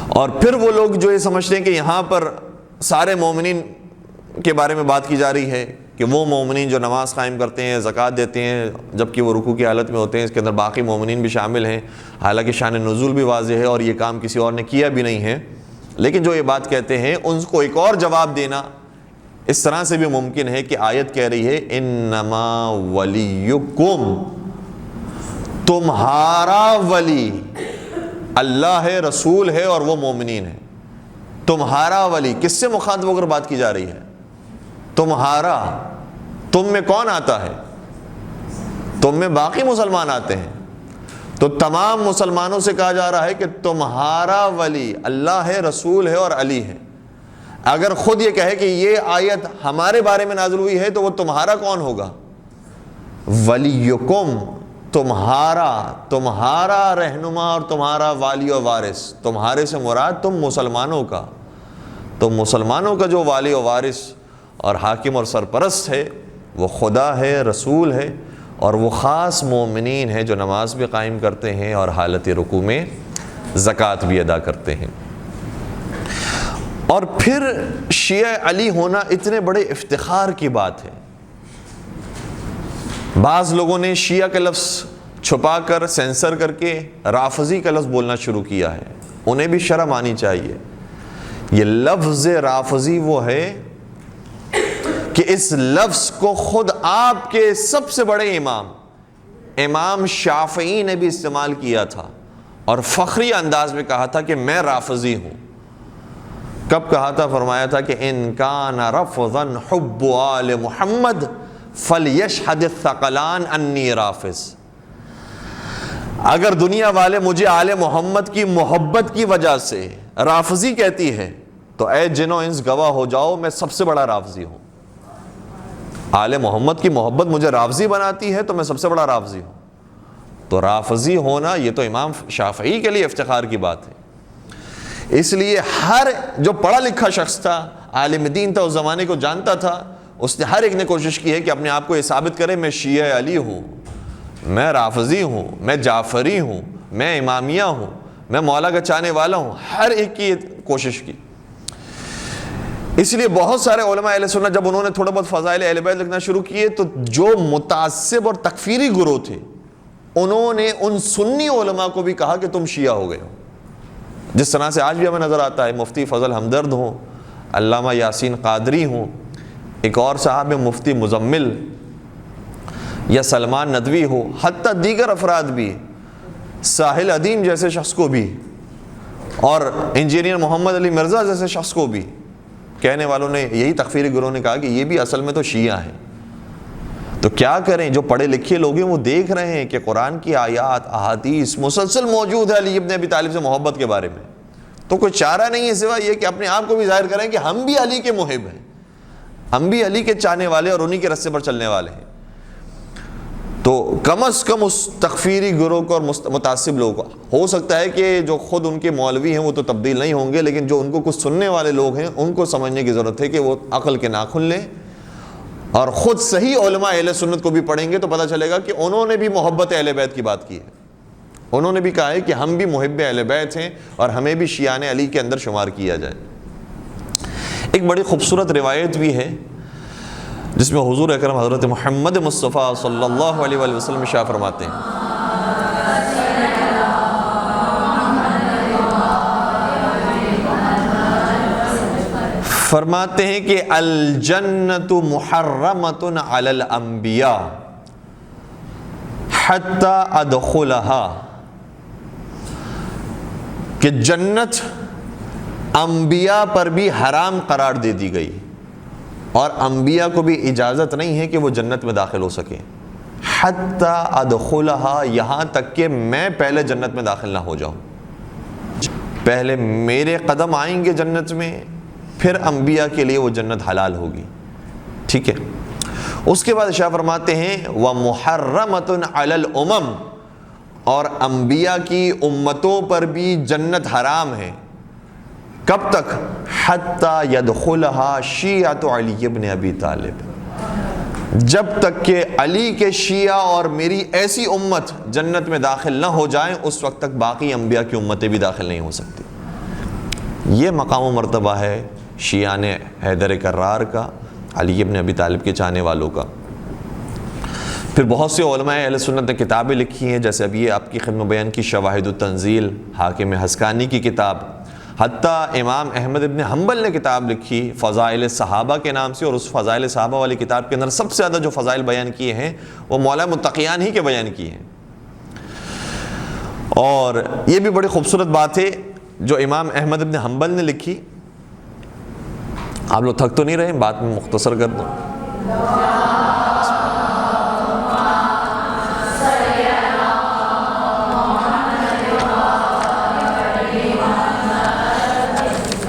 اور پھر وہ لوگ جو یہ سمجھتے ہیں کہ یہاں پر سارے مومنین کے بارے میں بات کی جا رہی ہے کہ وہ مومنین جو نماز قائم کرتے ہیں، زکوٰۃ دیتے ہیں جبکہ وہ رکوع کی حالت میں ہوتے ہیں، اس کے اندر باقی مومنین بھی شامل ہیں، حالانکہ شان نزول بھی واضح ہے اور یہ کام کسی اور نے کیا بھی نہیں ہے. لیکن جو یہ بات کہتے ہیں ان کو ایک اور جواب دینا اس طرح سے بھی ممکن ہے کہ آیت کہہ رہی ہے انما ولیکم، تمہارا ولی اللہ ہے، رسول ہے اور وہ مومنین ہے. تمہارا ولی کس سے مخاطب ہو کر بات کی جا رہی ہے؟ تمہارا. تم میں کون آتا ہے؟ تم میں باقی مسلمان آتے ہیں. تو تمام مسلمانوں سے کہا جا رہا ہے کہ تمہارا ولی اللہ ہے، رسول ہے اور علی ہے. اگر خود یہ کہے کہ یہ آیت ہمارے بارے میں نازل ہوئی ہے تو وہ تمہارا کون ہوگا؟ ولیکم، تمہارا رہنما اور تمہارا والی و وارث. تمہارے سے مراد تم مسلمانوں کا، تم مسلمانوں کا جو والی و وارث اور حاکم اور سرپرست ہے وہ خدا ہے، رسول ہے اور وہ خاص مومنین ہیں جو نماز بھی قائم کرتے ہیں اور حالت رکوع میں زکوٰۃ بھی ادا کرتے ہیں. اور پھر شیعہ علی ہونا اتنے بڑے افتخار کی بات ہے. بعض لوگوں نے شیعہ کا لفظ چھپا کر سینسر کر کے رافضی کا لفظ بولنا شروع کیا ہے. انہیں بھی شرم آنی چاہیے. یہ لفظ رافضی وہ ہے کہ اس لفظ کو خود آپ کے سب سے بڑے امام شافعی نے بھی استعمال کیا تھا اور فخری انداز میں کہا تھا کہ میں رافضی ہوں. کب کہا تھا؟ فرمایا تھا کہ ان کان رفضا حب آل محمد فلیشہد الثقلان انی رافض. اگر دنیا والے مجھے آل محمد کی محبت کی وجہ سے رافضی کہتی ہے تو اے جن و انس گواہ ہو جاؤ میں سب سے بڑا رافضی ہوں. آل محمد کی محبت مجھے رافضی بناتی ہے تو میں سب سے بڑا رافضی ہوں. تو رافضی ہونا یہ تو امام شافعی کے لیے افتخار کی بات ہے. اس لیے ہر جو پڑھا لکھا شخص تھا، عالم دین تھا، اس زمانے کو جانتا تھا، اس نے ہر ایک نے کوشش کی ہے کہ اپنے آپ کو یہ ثابت کرے میں شیعہ علی ہوں، میں رافضی ہوں، میں جعفری ہوں، میں امامیہ ہوں، میں مولا کا چاہنے والا ہوں. ہر ایک کی کوشش کی. اس لیے بہت سارے علماء اہل سنت جب انہوں نے تھوڑا بہت فضائل اہل بیت لکھنا شروع کیے تو جو متعصب اور تکفیری گروہ تھے انہوں نے ان سنی علماء کو بھی کہا کہ تم شیعہ ہو گئے ہو. جس طرح سے آج بھی ہمیں نظر آتا ہے مفتی فضل ہمدرد ہوں، علامہ یاسین قادری ہوں، ایک اور صاحب مفتی مزمل یا سلمان ندوی ہو، حتیٰ دیگر افراد بھی، ساحل ادیم جیسے شخص کو بھی اور انجینئر محمد علی مرزا جیسے شخص کو بھی کہنے والوں نے، یہی تکفیری گروہ نے کہا کہ یہ بھی اصل میں تو شیعہ ہیں. تو کیا کریں؟ جو پڑھے لکھے لوگ ہیں وہ دیکھ رہے ہیں کہ قرآن کی آیات احادیث مسلسل موجود ہے علی ابن ابی طالب سے محبت کے بارے میں. تو کوئی چارہ نہیں ہے سوائے یہ کہ اپنے آپ کو بھی ظاہر کریں کہ ہم بھی علی کے محب ہیں، ہم بھی علی کے چاہنے والے اور انہی کے راستے پر چلنے والے ہیں. تو کم از کم اس تکفیری گروہ کو اور متعصب لوگوں کو، ہو سکتا ہے کہ جو خود ان کے مولوی ہیں وہ تو تبدیل نہیں ہوں گے، لیکن جو ان کو کچھ سننے والے لوگ ہیں ان کو سمجھنے کی ضرورت ہے کہ وہ عقل کے ناخن لیں اور خود صحیح علماء اہل سنت کو بھی پڑھیں گے تو پتہ چلے گا کہ انہوں نے بھی محبت اہل بیت کی بات کی ہے. انہوں نے بھی کہا ہے کہ ہم بھی محب اہل بیت ہیں اور ہمیں بھی شیعان علی کے اندر شمار کیا جائے. ایک بڑی خوبصورت روایت بھی ہے جس میں حضور اکرم حضرت محمد مصطفیٰ صلی اللہ علیہ وآلہ وسلم شاہ فرماتے ہیں، فرماتے ہیں کہ الجنت محرمۃ علی الانبیاء حتی ادخلها، کہ جنت انبیاء پر بھی حرام قرار دے دی گئی اور انبیاء کو بھی اجازت نہیں ہے کہ وہ جنت میں داخل ہو سکیں. حتی ادخلها، یہاں تک کہ میں پہلے جنت میں داخل نہ ہو جاؤں. پہلے میرے قدم آئیں گے جنت میں، پھر انبیاء کے لیے وہ جنت حلال ہوگی. ٹھیک ہے. اس کے بعد شاہ فرماتے ہیں وَمُحَرَّمَةٌ عَلَى الْأُمَمِ، اور انبیاء کی امتوں پر بھی جنت حرام ہے. کب تک؟ حتی یدخلها شیعۃ علی ابن ابی طالب، جب تک کہ علی کے شیعہ اور میری ایسی امت جنت میں داخل نہ ہو جائیں اس وقت تک باقی انبیاء کی امتیں بھی داخل نہیں ہو سکتی۔ یہ مقام و مرتبہ ہے شیعان حیدر کرار کا، علی ابن ابی طالب کے چاہنے والوں کا۔ پھر بہت سے علماء اہل سنت نے کتابیں لکھی ہیں، جیسے ابھی آپ کی خدمت بیان کی شواہد التنزیل، حاکم حسکانی کی کتاب، حتیٰ امام احمد ابن حنبل نے کتاب لکھی فضائل صحابہ کے نام سے، اور اس فضائل صحابہ والی کتاب کے اندر سب سے زیادہ جو فضائل بیان کیے ہیں وہ مولا متقیان ہی کے بیان کیے ہیں۔ اور یہ بھی بڑی خوبصورت بات ہے جو امام احمد ابن حنبل نے لکھی۔ آپ لوگ تھک تو نہیں رہے؟ بات میں مختصر کر دوں۔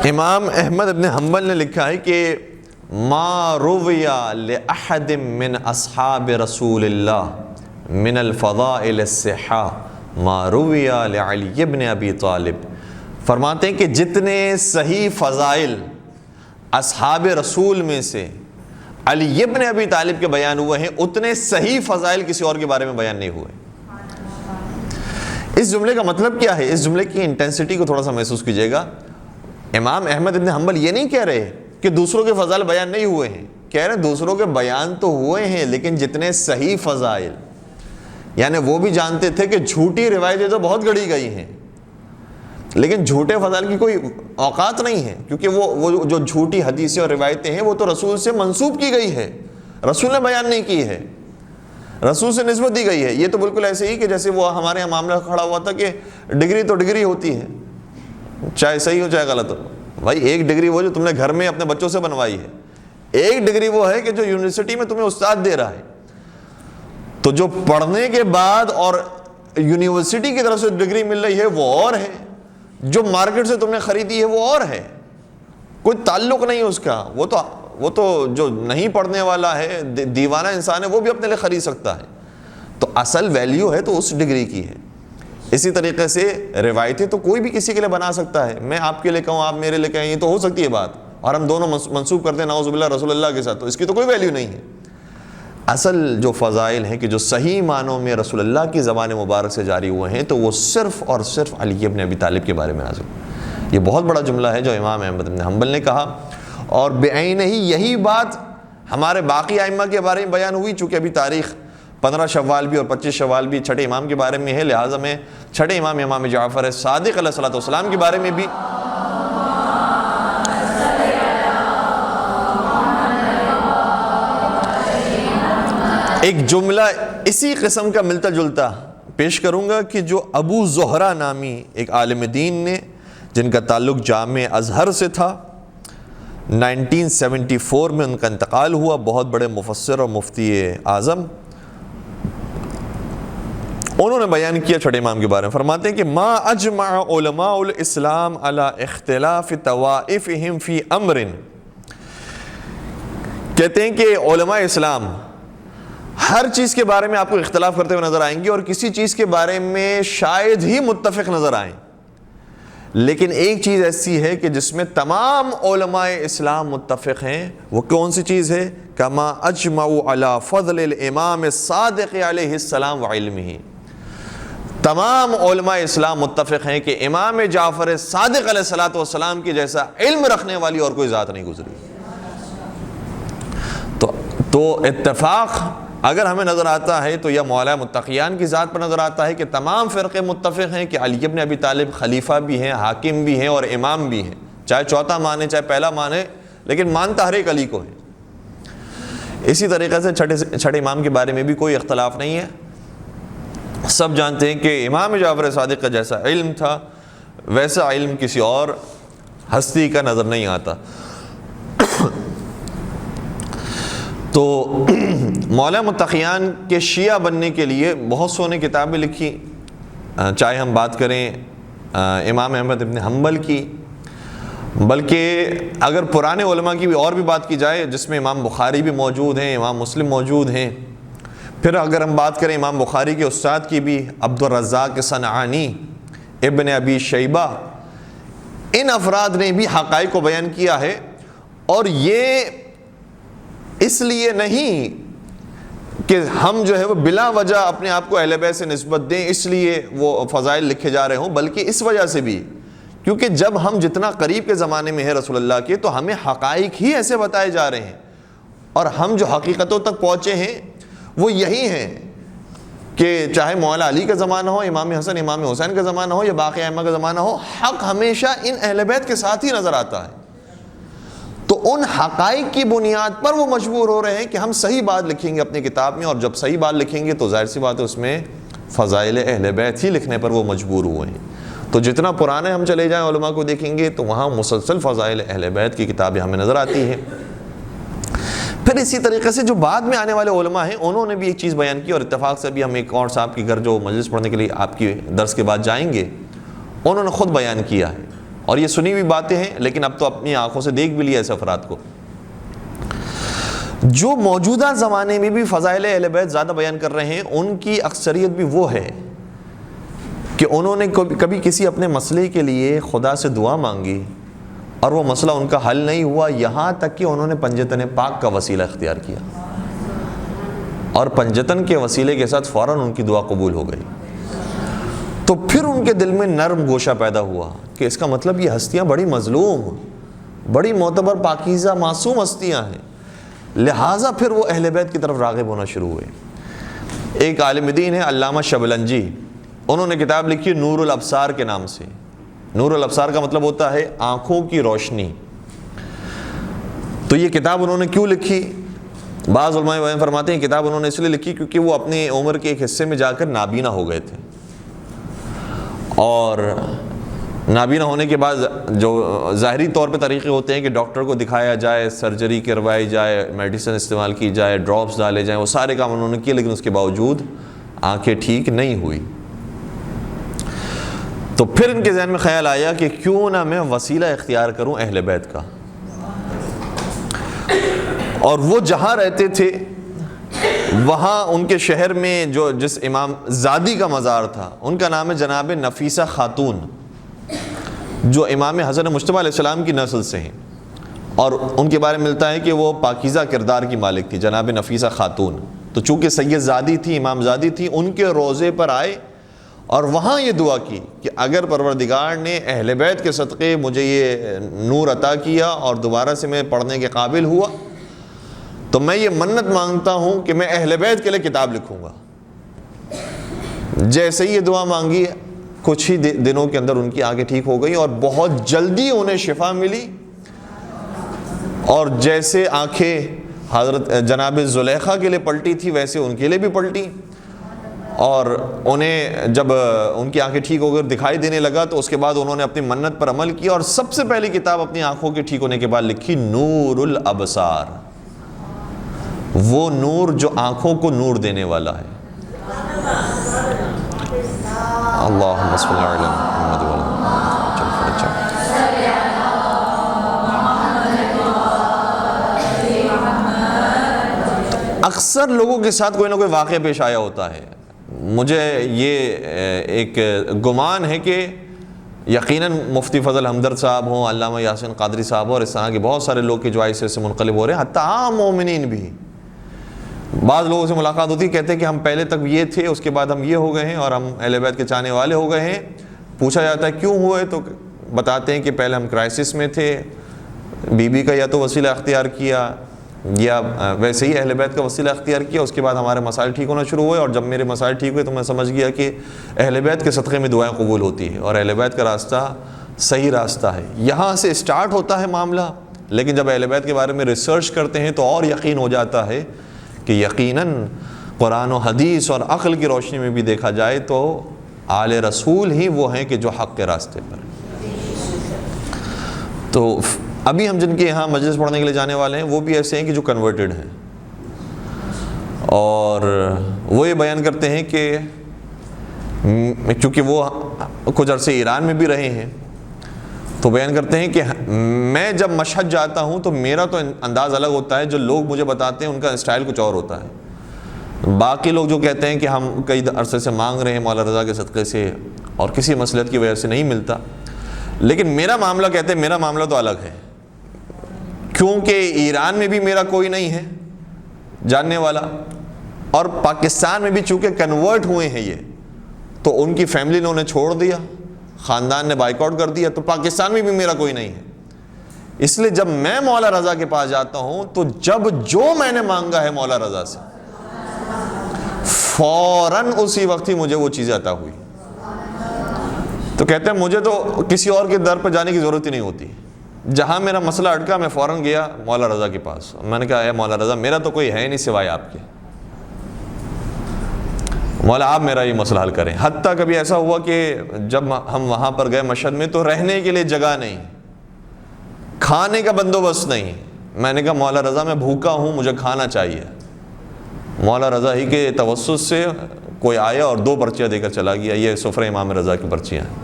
امام احمد ابن حنبل نے لکھا ہے کہ ما روی لأحد من اصحاب رسول اللہ من الفضائل الصحہ ما روی لعلی ابن ابی طالب، فرماتے ہیں کہ جتنے صحیح فضائل اصحاب رسول میں سے علی ابن ابی طالب کے بیان ہوئے ہیں اتنے صحیح فضائل کسی اور کے بارے میں بیان نہیں ہوئے۔ اس جملے کا مطلب کیا ہے؟ اس جملے کی انٹینسٹی کو تھوڑا سا محسوس کیجئے گا۔ امام احمد ابن حنبل یہ نہیں کہہ رہے کہ دوسروں کے فضائل بیان نہیں ہوئے ہیں، کہہ رہے ہیں دوسروں کے بیان تو ہوئے ہیں لیکن جتنے صحیح فضائل، یعنی وہ بھی جانتے تھے کہ جھوٹی روایتیں تو بہت گڑھی گئی ہیں لیکن جھوٹے فضائل کی کوئی اوقات نہیں ہے، کیونکہ وہ جو جھوٹی حدیثیں اور روایتیں ہیں وہ تو رسول سے منسوب کی گئی ہے، رسول نے بیان نہیں کی ہے، رسول سے نسبت دی گئی ہے۔ یہ تو بالکل ایسے ہی کہ جیسے وہ ہمارے یہاں معاملہ کھڑا ہوا تھا کہ ڈگری تو ڈگری ہوتی ہے، چاہے صحیح ہو چاہے غلط ہو۔ بھائی ایک ڈگری وہ جو تم نے گھر میں اپنے بچوں سے بنوائی ہے، ایک ڈگری وہ ہے کہ جو یونیورسٹی میں تمہیں استاد دے رہا ہے۔ تو جو پڑھنے کے بعد اور یونیورسٹی کی طرف سے ڈگری مل رہی ہے وہ اور ہے، جو مارکیٹ سے تم نے خریدی ہے وہ اور ہے، کوئی تعلق نہیں اس کا۔ وہ تو جو نہیں پڑھنے والا ہے، دیوانہ انسان ہے، وہ بھی اپنے لیے خرید سکتا ہے۔ تو اصل ویلیو ہے تو اس ڈگری کی ہے۔ اسی طریقے سے روایتیں تو کوئی بھی کسی کے لیے بنا سکتا ہے، میں آپ کے لیے کہوں آپ میرے لیے کہیں، یہ تو ہو سکتی ہے بات، اور ہم دونوں منسوب کرتے ہیں نعوذ باللہ رسول اللہ کے ساتھ، تو اس کی تو کوئی ویلیو نہیں ہے۔ اصل جو فضائل ہیں کہ جو صحیح معنوں میں رسول اللہ کی زبان مبارک سے جاری ہوئے ہیں تو وہ صرف اور صرف علی ابن ابی طالب کے بارے میں نازل۔ یہ بہت بڑا جملہ ہے جو امام احمد بن حنبل نے کہا، اور بعین ہی یہی بات ہمارے باقی ائمہ کے بارے میں بیان ہوئی، چونکہ ابھی تاریخ 15 شوال بھی اور 25 شوال بھی چھٹے امام کے بارے میں ہے، لہٰذا میں چھٹے امام امام جعفر صادق علیہ الصلوۃ والسلام کے بارے میں بھی ایک جملہ اسی قسم کا ملتا جلتا پیش کروں گا کہ جو ابو زہرہ نامی ایک عالم دین نے، جن کا تعلق جامع ازہر سے تھا، 1974 میں ان کا انتقال ہوا، بہت بڑے مفسر اور مفتی اعظم، انہوں نے بیان کیا چھٹے امام کے بارے میں، فرماتے ہیں کہ ما اجمع علماء الاسلام على اختلاف طوائفهم فی امر، کہتے ہیں کہ علماء اسلام ہر چیز کے بارے میں آپ کو اختلاف کرتے ہوئے نظر آئیں گے اور کسی چیز کے بارے میں شاید ہی متفق نظر آئیں، لیکن ایک چیز ایسی ہے کہ جس میں تمام علماء اسلام متفق ہیں، وہ کون سی چیز ہے؟ کما اجمعوا علی فضل الامام الصادق علیہ السلام وعلمہ، تمام علماء اسلام متفق ہیں کہ امام جعفر صادق علیہ الصلوۃ والسلام کی جیسا علم رکھنے والی اور کوئی ذات نہیں گزری۔ تو اتفاق اگر ہمیں نظر آتا ہے تو یا مولا متقیان کی ذات پر نظر آتا ہے کہ تمام فرقے متفق ہیں کہ علی ابن ابی طالب خلیفہ بھی ہیں، حاکم بھی ہیں اور امام بھی ہیں، چاہے چوتھا مانے چاہے پہلا مانے، لیکن مانتا ہر ایک علی کو ہے۔ اسی طریقے سے چھٹے امام کے بارے میں بھی کوئی اختلاف نہیں ہے، سب جانتے ہیں کہ امام جعفر صادق کا جیسا علم تھا ویسا علم کسی اور ہستی کا نظر نہیں آتا۔ تو مولا متقیان کے شیعہ بننے کے لیے بہت سو نے کتابیں لکھی، چاہے ہم بات کریں امام احمد ابن حنبل کی، بلکہ اگر پرانے علماء کی بھی اور بھی بات کی جائے جس میں امام بخاری بھی موجود ہیں، امام مسلم موجود ہیں، پھر اگر ہم بات کریں امام بخاری کے استاد کی بھی، عبد الرزاق صنعانی، ابن ابی شیبہ، ان افراد نے بھی حقائق کو بیان کیا ہے، اور یہ اس لیے نہیں کہ ہم جو ہے وہ بلا وجہ اپنے آپ کو اہل بیت سے نسبت دیں اس لیے وہ فضائل لکھے جا رہے ہوں، بلکہ اس وجہ سے بھی کیونکہ جب ہم جتنا قریب کے زمانے میں ہیں رسول اللہ کے تو ہمیں حقائق ہی ایسے بتائے جا رہے ہیں، اور ہم جو حقیقتوں تک پہنچے ہیں وہ یہی ہیں کہ چاہے مولا علی کا زمانہ ہو، امام حسن امام حسین کا زمانہ ہو، یا باقی ائمہ کا زمانہ ہو، حق ہمیشہ ان اہل بیت کے ساتھ ہی نظر آتا ہے۔ تو ان حقائق کی بنیاد پر وہ مجبور ہو رہے ہیں کہ ہم صحیح بات لکھیں گے اپنی کتاب میں، اور جب صحیح بات لکھیں گے تو ظاہر سی بات ہے اس میں فضائل اہل بیت ہی لکھنے پر وہ مجبور ہوئے ہیں۔ تو جتنا پرانے ہم چلے جائیں علماء کو دیکھیں گے تو وہاں مسلسل فضائل اہل بیت کی کتابیں ہمیں نظر آتی ہیں۔ پھر اسی طریقے سے جو بعد میں آنے والے علماء ہیں انہوں نے بھی ایک چیز بیان کی، اور اتفاق سے بھی ہم ایک اور صاحب کے گھر جو مجلس پڑھنے کے لیے آپ کی درس کے بعد جائیں گے، انہوں نے خود بیان کیا ہے، اور یہ سنی ہوئی باتیں ہیں لیکن اب تو اپنی آنکھوں سے دیکھ بھی لیا اس افراد کو۔ جو موجودہ زمانے میں بھی فضائل اہل بیت زیادہ بیان کر رہے ہیں ان کی اکثریت بھی وہ ہے کہ انہوں نے کبھی کسی اپنے مسئلے کے لیے خدا سے دعا مانگی اور وہ مسئلہ ان کا حل نہیں ہوا، یہاں تک کہ انہوں نے پنجتن پاک کا وسیلہ اختیار کیا، اور پنجتن کے وسیلے کے ساتھ فوراً ان کی دعا قبول ہو گئی۔ تو پھر ان کے دل میں نرم گوشہ پیدا ہوا کہ اس کا مطلب یہ ہستیاں بڑی مظلوم، بڑی معتبر پاکیزہ معصوم ہستیاں ہیں، لہٰذا پھر وہ اہل بیت کی طرف راغب ہونا شروع ہوئے۔ ایک عالم دین ہے علامہ شبلنجی، انہوں نے کتاب لکھی نور الابصار کے نام سے۔ نور الابصار کا مطلب ہوتا ہے آنکھوں کی روشنی۔ تو یہ کتاب انہوں نے کیوں لکھی؟ بعض علماء بیان فرماتے ہیں کتاب انہوں نے اس لیے لکھی کیونکہ وہ اپنی عمر کے ایک حصے میں جا کر نابینا ہو گئے تھے، اور نابینا ہونے کے بعد جو ظاہری طور پہ طریقے ہوتے ہیں کہ ڈاکٹر کو دکھایا جائے، سرجری کروائی جائے، میڈیسن استعمال کی جائے، ڈراپس ڈالے جائیں، وہ سارے کام انہوں نے کیے، لیکن اس کے باوجود آنکھیں ٹھیک نہیں ہوئی۔ تو پھر ان کے ذہن میں خیال آیا کہ کیوں نہ میں وسیلہ اختیار کروں اہل بیت کا، اور وہ جہاں رہتے تھے وہاں ان کے شہر میں جس امام زادی کا مزار تھا ان کا نام ہے جناب نفیسہ خاتون، جو امام حسن مجتبیٰ علیہ السلام کی نسل سے ہیں، اور ان کے بارے میں ملتا ہے کہ وہ پاکیزہ کردار کی مالک تھی، جناب نفیسہ خاتون۔ تو چونکہ سید زادی تھی، امام زادی تھی، ان کے روضے پر آئے اور وہاں یہ دعا کی کہ اگر پروردگار نے اہل بیت کے صدقے مجھے یہ نور عطا کیا اور دوبارہ سے میں پڑھنے کے قابل ہوا تو میں یہ منت مانگتا ہوں کہ میں اہل بیت کے لیے کتاب لکھوں گا۔ جیسے ہی یہ دعا مانگی کچھ ہی دنوں کے اندر ان کی آنکھیں ٹھیک ہو گئی اور بہت جلدی انہیں شفا ملی، اور جیسے آنکھیں حضرت جناب زلیخا کے لیے پلٹی تھی ویسے ان کے لیے بھی پلٹی، اور انہیں جب ان کی آنکھیں ٹھیک ہو کر دکھائی دینے لگا تو اس کے بعد انہوں نے اپنی منت پر عمل کیا، اور سب سے پہلی کتاب اپنی آنکھوں کے ٹھیک ہونے کے بعد لکھی نور الابصار، وہ نور جو آنکھوں کو نور دینے والا ہے۔ اللہم صل علی محمد و علی محمد۔ اکثر لوگوں کے ساتھ کوئی نہ کوئی واقعہ پیش آیا ہوتا ہے۔ مجھے یہ ایک گمان ہے کہ یقیناً مفتی فضل ہمدرد صاحب ہوں، علامہ یاسین قادری صاحب ہوں، اور اس طرح کے بہت سارے لوگ کے جو ایسے سے منقلب ہو رہے ہیں، حتیٰ عام مومنین بھی۔ بعض لوگوں سے ملاقات ہوتی ہے، کہتے ہیں کہ ہم پہلے تک یہ تھے، اس کے بعد ہم یہ ہو گئے ہیں اور ہم اہل بیت کے چاہنے والے ہو گئے ہیں۔ پوچھا جاتا ہے کیوں ہوئے تو بتاتے ہیں کہ پہلے ہم کرائسس میں تھے، بی بی کا یا تو وسیلہ اختیار کیا یا ویسے ہی اہل بیت کا وسیلہ اختیار کیا، اس کے بعد ہمارے مسائل ٹھیک ہونا شروع ہوئے، اور جب میرے مسائل ٹھیک ہوئے تو میں سمجھ گیا کہ اہل بیت کے صدقے میں دعائیں قبول ہوتی ہے اور اہل بیت کا راستہ صحیح راستہ ہے۔ یہاں سے اسٹارٹ ہوتا ہے معاملہ، لیکن جب اہل بیت کے بارے میں ریسرچ کرتے ہیں تو اور یقین ہو جاتا ہے کہ یقیناً قرآن و حدیث اور عقل کی روشنی میں بھی دیکھا جائے تو آل رسول ہی وہ ہیں کہ جو حق کے راستے پر۔ تو ابھی ہم جن کے یہاں مجلس پڑھنے کے لیے جانے والے ہیں وہ بھی ایسے ہیں کہ جو کنورٹڈ ہیں، اور وہ یہ بیان کرتے ہیں کہ چونکہ وہ کچھ عرصے ایران میں بھی رہے ہیں تو بیان کرتے ہیں کہ میں جب مشہد جاتا ہوں تو میرا تو انداز الگ ہوتا ہے، جو لوگ مجھے بتاتے ہیں ان کا اسٹائل کچھ اور ہوتا ہے۔ باقی لوگ جو کہتے ہیں کہ ہم کئی عرصے سے مانگ رہے ہیں مولا رضا کے صدقے سے اور کسی مصلحت کی وجہ سے نہیں ملتا، لیکن میرا معاملہ کہتے ہیں میرا معاملہ تو الگ ہے، کیونکہ ایران میں بھی میرا کوئی نہیں ہے جاننے والا، اور پاکستان میں بھی چونکہ کنورٹ ہوئے ہیں یہ، تو ان کی فیملی نے انہیں چھوڑ دیا، خاندان نے بائیک آؤٹ کر دیا، تو پاکستان میں بھی میرا کوئی نہیں ہے۔ اس لیے جب میں مولا رضا کے پاس جاتا ہوں تو جب جو میں نے مانگا ہے مولا رضا سے، فوراً اسی وقت ہی مجھے وہ چیزیں عطا ہوئی۔ تو کہتے ہیں مجھے تو کسی اور کے در پہ جانے کی ضرورت ہی نہیں ہوتی، جہاں میرا مسئلہ اٹکا میں فوراً گیا مولا رضا کے پاس، میں نے کہا اے مولا رضا میرا تو کوئی ہے نہیں سوائے آپ کے، مولا آپ میرا یہ مسئلہ حل کریں۔ حتیٰ کبھی ایسا ہوا کہ جب ہم وہاں پر گئے مشہد میں تو رہنے کے لیے جگہ نہیں، کھانے کا بندوبست نہیں، میں نے کہا مولا رضا میں بھوکا ہوں مجھے کھانا چاہیے، مولا رضا ہی کے توسط سے کوئی آیا اور 2 پرچیاں دے کر چلا گیا، یہ سفرہ امام رضا کی پرچیاں ہیں۔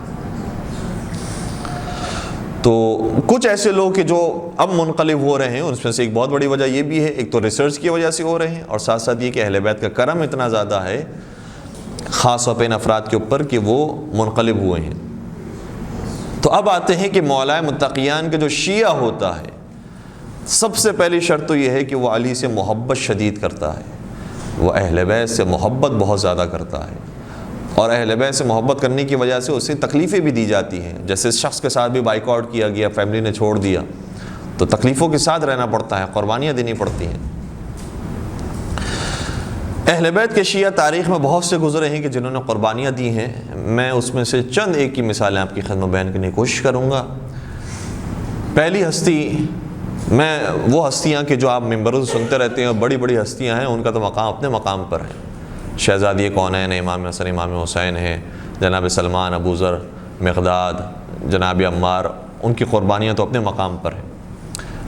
تو کچھ ایسے لوگ کہ جو اب منقلب ہو رہے ہیں، ان میں سے ایک بہت بڑی وجہ یہ بھی ہے، ایک تو ریسرچ کی وجہ سے ہو رہے ہیں، اور ساتھ ساتھ یہ کہ اہل بیت کا کرم اتنا زیادہ ہے خاص طور پہ ان افراد کے اوپر کہ وہ منقلب ہوئے ہیں۔ تو اب آتے ہیں کہ مولائے متقیان کے جو شیعہ ہوتا ہے، سب سے پہلی شرط تو یہ ہے کہ وہ علی سے محبت شدید کرتا ہے، وہ اہل بیت سے محبت بہت زیادہ کرتا ہے، اور اہل بیت سے محبت کرنے کی وجہ سے اسے تکلیفیں بھی دی جاتی ہیں، جیسے اس شخص کے ساتھ بھی بائیک آؤٹ کیا گیا، فیملی نے چھوڑ دیا، تو تکلیفوں کے ساتھ رہنا پڑتا ہے، قربانیاں دینی پڑتی ہیں۔ اہل بیت کے شیعہ تاریخ میں بہت سے گزرے ہیں کہ جنہوں نے قربانیاں دی ہیں، میں اس میں سے چند ایک کی مثالیں آپ کی خدمت بیان کرنے کی کوشش کروں گا۔ پہلی ہستی، میں وہ ہستیاں کہ جو آپ ممبروں سے سنتے رہتے ہیں، بڑی بڑی ہستیاں ہیں، ان کا تو مقام اپنے مقام پر ہے، شہزادی کونین امام حسن امام حسین ہیں، جناب سلمان، ابو ذر، مقداد، جناب عمار، ان کی قربانیاں تو اپنے مقام پر ہیں۔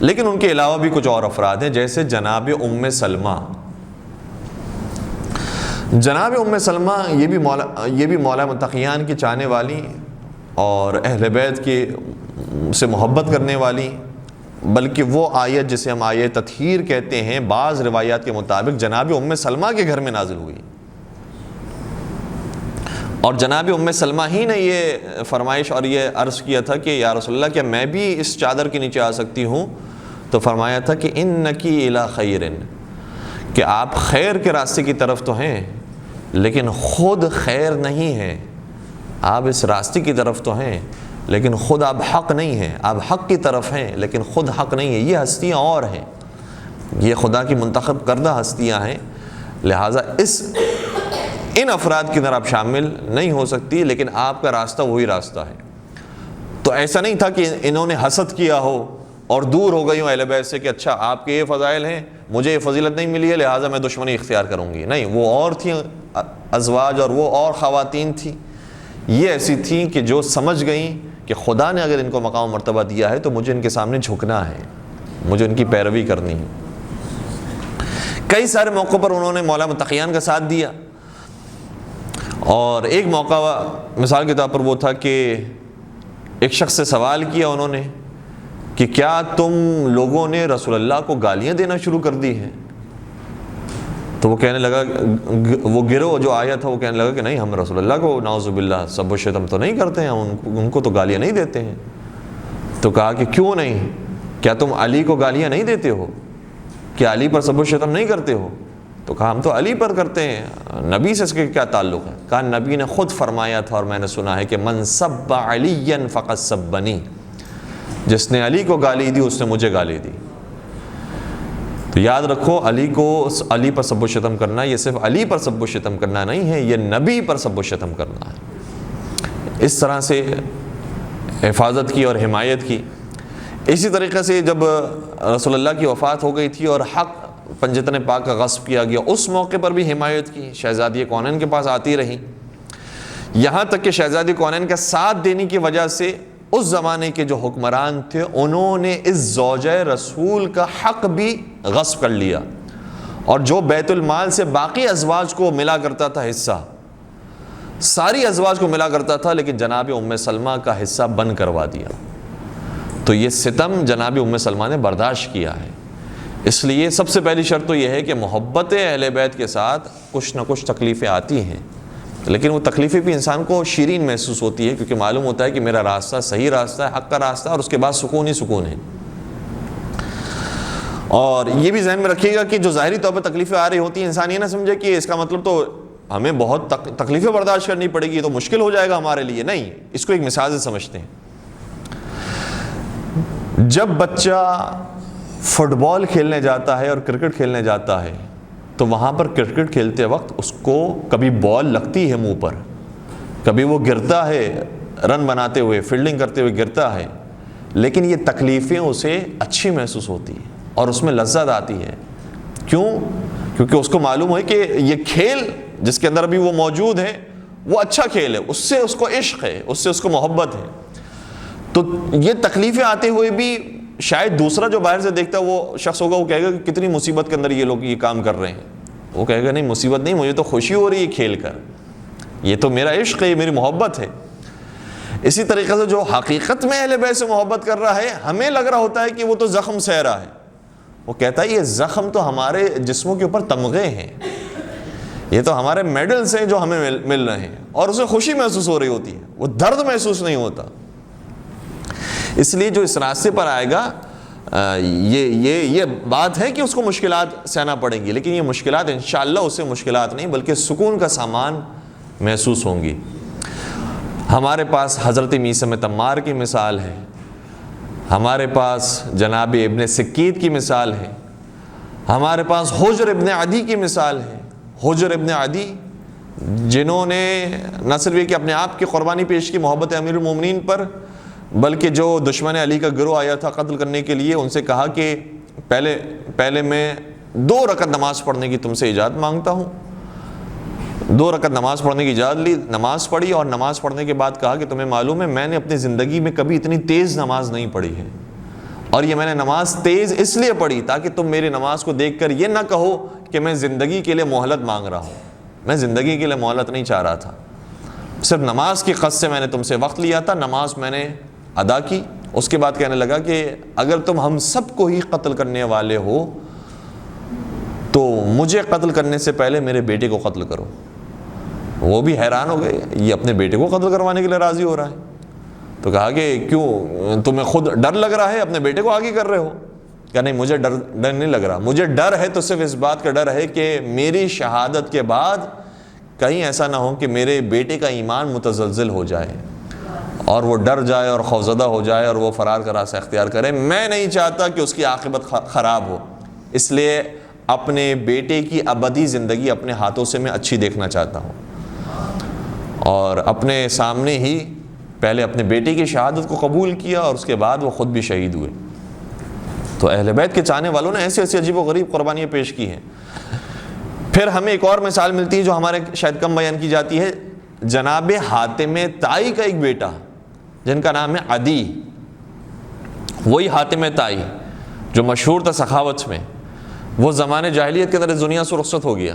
لیکن ان کے علاوہ بھی کچھ اور افراد ہیں، جیسے جناب ام سلمہ۔ جناب ام سلمہ یہ بھی مولا متقیان کی چاہنے والی اور اہل بیت کے سے محبت کرنے والی، بلکہ وہ آیت جسے ہم آیت تطہیر کہتے ہیں، بعض روایات کے مطابق جناب ام سلمہ کے گھر میں نازل ہوئی، اور جناب ام سلمہ ہی نے یہ فرمائش اور یہ عرض کیا تھا کہ یا رسول اللہ کیا میں بھی اس چادر کے نیچے آ سکتی ہوں؟ تو فرمایا تھا کہ انکی الی خیر، کہ آپ خیر کے راستے کی طرف تو ہیں لیکن خود خیر نہیں ہیں، آپ اس راستے کی طرف تو ہیں لیکن خود آپ حق نہیں ہیں، آپ حق کی طرف ہیں لیکن خود حق نہیں ہیں، یہ ہستیاں اور ہیں، یہ خدا کی منتخب کردہ ہستیاں ہیں، لہٰذا ان افراد کی طرح آپ شامل نہیں ہو سکتی، لیکن آپ کا راستہ وہی راستہ ہے۔ تو ایسا نہیں تھا کہ انہوں نے حسد کیا ہو اور دور ہو گئی ہوں اہل بیت سے کہ اچھا آپ کے یہ فضائل ہیں مجھے یہ فضیلت نہیں ملی ہے لہٰذا میں دشمنی اختیار کروں گی، نہیں، وہ اور تھیں ازواج اور وہ اور خواتین تھیں، یہ ایسی تھیں کہ جو سمجھ گئیں کہ خدا نے اگر ان کو مقام مرتبہ دیا ہے تو مجھے ان کے سامنے جھکنا ہے، مجھے ان کی پیروی کرنی ہے۔ کئی سارے موقعوں پر انہوں نے مولا متقیان کا ساتھ دیا، اور ایک موقع مثال کے طور پر وہ تھا کہ ایک شخص سے سوال کیا انہوں نے کہ کیا تم لوگوں نے رسول اللہ کو گالیاں دینا شروع کر دی ہیں؟ تو وہ کہنے لگا، وہ گروہ جو آیا تھا وہ کہنے لگا کہ نہیں، ہم رسول اللہ کو نعوذ باللہ سب و شتم تو نہیں کرتے ہیں، ان کو تو گالیاں نہیں دیتے ہیں۔ تو کہا کہ کیوں نہیں؟ کیا تم علی کو گالیاں نہیں دیتے ہو؟ کیا علی پر سب و شتم نہیں کرتے ہو؟ تو کہا ہم تو علی پر کرتے ہیں، نبی سے اس کے کیا تعلق ہے؟ کہا نبی نے خود فرمایا تھا اور میں نے سنا ہے کہ من سب علی فقط سبنی، جس نے علی کو گالی دی اس نے مجھے گالی دی۔ تو یاد رکھو، علی پر سب و شتم کرنا یہ صرف علی پر سب و شتم کرنا نہیں ہے، یہ نبی پر سب و شتم کرنا ہے۔ اس طرح سے حفاظت کی اور حمایت کی۔ اسی طریقے سے جب رسول اللہ کی وفات ہو گئی تھی اور حق پنجتن پاک کا غصب کیا گیا، اس موقع پر بھی حمایت کی، شہزادی کونین کے پاس آتی رہی، یہاں تک کہ شہزادی کونین کا ساتھ دینے کی وجہ سے اس زمانے کے جو حکمران تھے انہوں نے اس زوجہ رسول کا حق بھی غصب کر لیا، اور جو بیت المال سے باقی ازواج کو ملا کرتا تھا حصہ، ساری ازواج کو ملا کرتا تھا، لیکن جناب ام سلمہ کا حصہ بند کروا دیا۔ تو یہ ستم جناب ام سلمہ نے برداشت کیا ہے۔ اس لیے سب سے پہلی شرط تو یہ ہے کہ محبت اہل بیت کے ساتھ کچھ نہ کچھ تکلیفیں آتی ہیں، لیکن وہ تکلیفیں بھی انسان کو شیرین محسوس ہوتی ہے، کیونکہ معلوم ہوتا ہے کہ میرا راستہ صحیح راستہ ہے، حق کا راستہ ہے، اور اس کے بعد سکون ہی سکون ہے۔ اور یہ بھی ذہن میں رکھیے گا کہ جو ظاہری طور پر تکلیفیں آ رہی ہوتی ہیں، انسان یہ نہ سمجھے کہ اس کا مطلب تو ہمیں بہت تکلیفیں برداشت کرنی پڑے گی، تو مشکل ہو جائے گا ہمارے لیے، نہیں، اس کو ایک مثال سے سمجھتے ہیں۔ جب بچہ فٹ بال کھیلنے جاتا ہے اور کرکٹ کھیلنے جاتا ہے تو وہاں پر کرکٹ کھیلتے وقت اس کو کبھی بال لگتی ہے منہ پر، کبھی وہ گرتا ہے رن بناتے ہوئے، فیلڈنگ کرتے ہوئے گرتا ہے، لیکن یہ تکلیفیں اسے اچھی محسوس ہوتی ہیں اور اس میں لذت آتی ہے۔ کیوں؟ کیونکہ اس کو معلوم ہے کہ یہ کھیل جس کے اندر ابھی وہ موجود ہے وہ اچھا کھیل ہے، اس سے اس کو عشق ہے، اس سے اس کو محبت ہے۔ تو یہ تکلیفیں آتے ہوئے بھی شاید دوسرا جو باہر سے دیکھتا ہے وہ شخص ہوگا، وہ کہے گا کہ کتنی مصیبت کے اندر یہ لوگ یہ کام کر رہے ہیں، وہ کہے گا نہیں مصیبت نہیں، مجھے تو خوشی ہو رہی ہے کھیل کر، یہ تو میرا عشق ہے، یہ میری محبت ہے۔ اسی طریقے سے جو حقیقت میں اہل بیت سے محبت کر رہا ہے، ہمیں لگ رہا ہوتا ہے کہ وہ تو زخم سہ رہا ہے، وہ کہتا ہے یہ زخم تو ہمارے جسموں کے اوپر تمغے ہیں، یہ تو ہمارے میڈلز ہیں جو ہمیں مل رہے ہیں، اور اسے خوشی محسوس ہو رہی ہوتی ہے، وہ درد محسوس نہیں ہوتا۔ اس لیے جو اس راستے پر آئے گا یہ بات ہے کہ اس کو مشکلات سہنا پڑیں گی، لیکن یہ مشکلات انشاءاللہ اسے مشکلات نہیں بلکہ سکون کا سامان محسوس ہوں گی۔ ہمارے پاس حضرت میثم تمار کی مثال ہے، ہمارے پاس جناب ابن سکیت کی مثال ہے، ہمارے پاس حجر ابن عدی کی مثال ہے۔ حجر ابن عدی جنہوں نے نہ صرف یہ کہ اپنے آپ کی قربانی پیش کی محبت امیر المومنین پر، بلکہ جو دشمن علی کا گروہ آیا تھا قتل کرنے کے لیے، ان سے کہا کہ پہلے میں 2 رکعت نماز پڑھنے کی تم سے اجازت مانگتا ہوں۔ 2 رکعت نماز پڑھنے کی اجازت لی، نماز پڑھی، اور نماز پڑھنے کے بعد کہا کہ تمہیں معلوم ہے میں نے اپنی زندگی میں کبھی اتنی تیز نماز نہیں پڑھی ہے، اور یہ میں نے نماز تیز اس لیے پڑھی تاکہ تم میری نماز کو دیکھ کر یہ نہ کہو کہ میں زندگی کے لیے مہلت مانگ رہا ہوں، میں زندگی کے لیے مہلت نہیں چاہ رہا تھا، صرف نماز کی قصد سے میں نے تم سے وقت لیا تھا، نماز میں نے ادا کی۔ اس کے بعد کہنے لگا کہ اگر تم ہم سب کو ہی قتل کرنے والے ہو تو مجھے قتل کرنے سے پہلے میرے بیٹے کو قتل کرو۔ وہ بھی حیران ہو گئے، یہ اپنے بیٹے کو قتل کروانے کے لیے راضی ہو رہا ہے۔ تو کہا کہ کیوں، تمہیں خود ڈر لگ رہا ہے، اپنے بیٹے کو آگے کر رہے ہو؟ کہ نہیں، مجھے ڈر نہیں لگ رہا، مجھے ڈر ہے تو صرف اس بات کا ڈر ہے کہ میری شہادت کے بعد کہیں ایسا نہ ہو کہ میرے بیٹے کا ایمان متزلزل ہو جائے اور وہ ڈر جائے اور خوفزدہ ہو جائے اور وہ فرار کا راستہ اختیار کرے۔ میں نہیں چاہتا کہ اس کی عاقبت خراب ہو، اس لیے اپنے بیٹے کی ابدی زندگی اپنے ہاتھوں سے میں اچھی دیکھنا چاہتا ہوں، اور اپنے سامنے ہی پہلے اپنے بیٹے کی شہادت کو قبول کیا اور اس کے بعد وہ خود بھی شہید ہوئے۔ تو اہل بیت کے چاہنے والوں نے ایسی ایسی عجیب و غریب قربانیاں پیش کی ہیں۔ پھر ہمیں ایک اور مثال ملتی ہے جو ہمارے شاید کم بیان کی جاتی ہے، جناب حاتم طائی کا ایک بیٹا جن کا نام ہے عدی، وہی حاتم طائی جو مشہور تھا سخاوت میں، وہ زمانے جاہلیت کے اندر اس دنیا سے رخصت ہو گیا،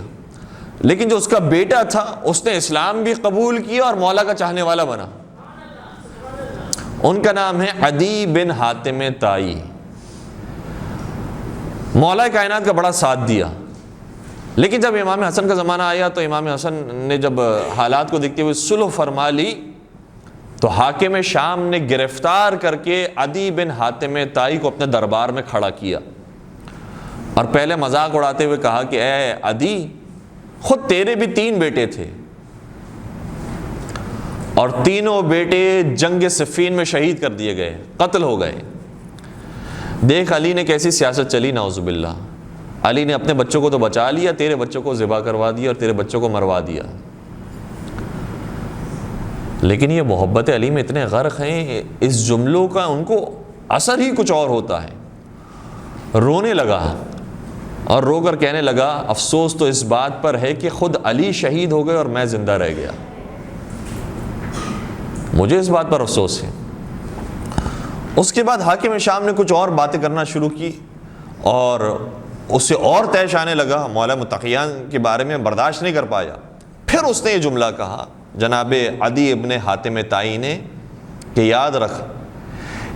لیکن جو اس کا بیٹا تھا اس نے اسلام بھی قبول کیا اور مولا کا چاہنے والا بنا۔ ان کا نام ہے عدی بن حاتم طائی۔ مولا کائنات کا بڑا ساتھ دیا، لیکن جب امام حسن کا زمانہ آیا تو امام حسن نے جب حالات کو دیکھتے ہوئے صلح فرما لی تو حاکم شام نے گرفتار کر کے عدی بن حاتم طائی کو اپنے دربار میں کھڑا کیا اور پہلے مذاق اڑاتے ہوئے کہا کہ اے عدی، خود تیرے بھی 3 بیٹے تھے اور تینوں بیٹے جنگ صفین میں شہید کر دیے گئے، قتل ہو گئے۔ دیکھ علی نے کیسی سیاست چلی، نعوذ باللہ، علی نے اپنے بچوں کو تو بچا لیا، تیرے بچوں کو ذبح کروا دیا اور تیرے بچوں کو مروا دیا۔ لیکن یہ محبت علی میں اتنے غرق ہیں، اس جملوں کا ان کو اثر ہی کچھ اور ہوتا ہے۔ رونے لگا اور رو کر کہنے لگا افسوس تو اس بات پر ہے کہ خود علی شہید ہو گئے اور میں زندہ رہ گیا، مجھے اس بات پر افسوس ہے۔ اس کے بعد حاکم شام نے کچھ اور باتیں کرنا شروع کی اور اس سے اور طیش آنے لگا، مولا متقیان کے بارے میں برداشت نہیں کر پایا۔ پھر اس نے یہ جملہ کہا جناب عدی ابن حاتم طائی نے کہ یاد رکھ،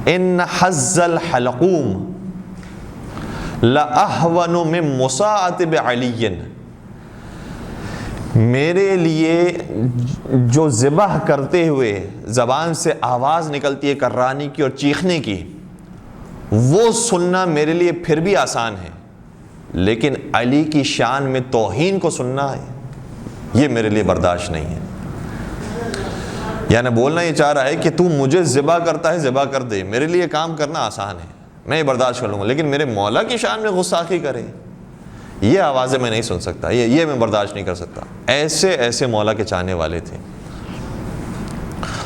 ان حظ الحلقوم لأہون من مصاعتب علی، میرے لیے جو ذبح کرتے ہوئے زبان سے آواز نکلتی ہے کرانی کی اور چیخنے کی، وہ سننا میرے لیے پھر بھی آسان ہے، لیکن علی کی شان میں توہین کو سننا ہے یہ میرے لیے برداشت نہیں ہے۔ یعنی بولنا یہ چاہ رہا ہے کہ تو مجھے ذبح کرتا ہے ذبح کر دے، میرے لیے کام کرنا آسان ہے، میں یہ برداشت کر لوں گا، لیکن میرے مولا کی شان میں گستاخی کرے، یہ آوازیں میں نہیں سن سکتا، یہ میں برداشت نہیں کر سکتا۔ ایسے مولا کے چاہنے والے تھے۔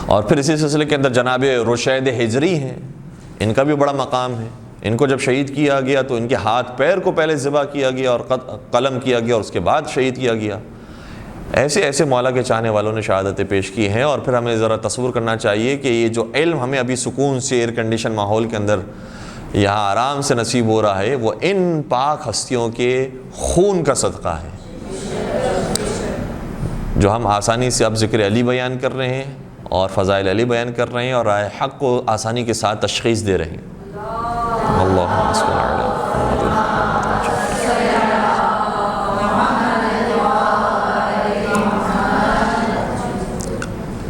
اور پھر اسی سلسلے کے اندر جناب رشید ہجری ہیں، ان کا بھی بڑا مقام ہے۔ ان کو جب شہید کیا گیا تو ان کے ہاتھ پیر کو پہلے ذبح کیا گیا اور قلم کیا گیا اور اس کے بعد شہید کیا گیا۔ ایسے مولا کے چاہنے والوں نے شہادتیں پیش کی ہیں۔ اور پھر ہمیں ذرا تصور کرنا چاہیے کہ یہ جو علم ہمیں ابھی سکون سے ایئر کنڈیشن ماحول کے اندر یہاں آرام سے نصیب ہو رہا ہے، وہ ان پاک ہستیوں کے خون کا صدقہ ہے، جو ہم آسانی سے اب ذکر علی بیان کر رہے ہیں اور فضائل علی بیان کر رہے ہیں اور رائے حق کو آسانی کے ساتھ تشخیص دے رہے ہیں۔ اللہم صل علی محمد۔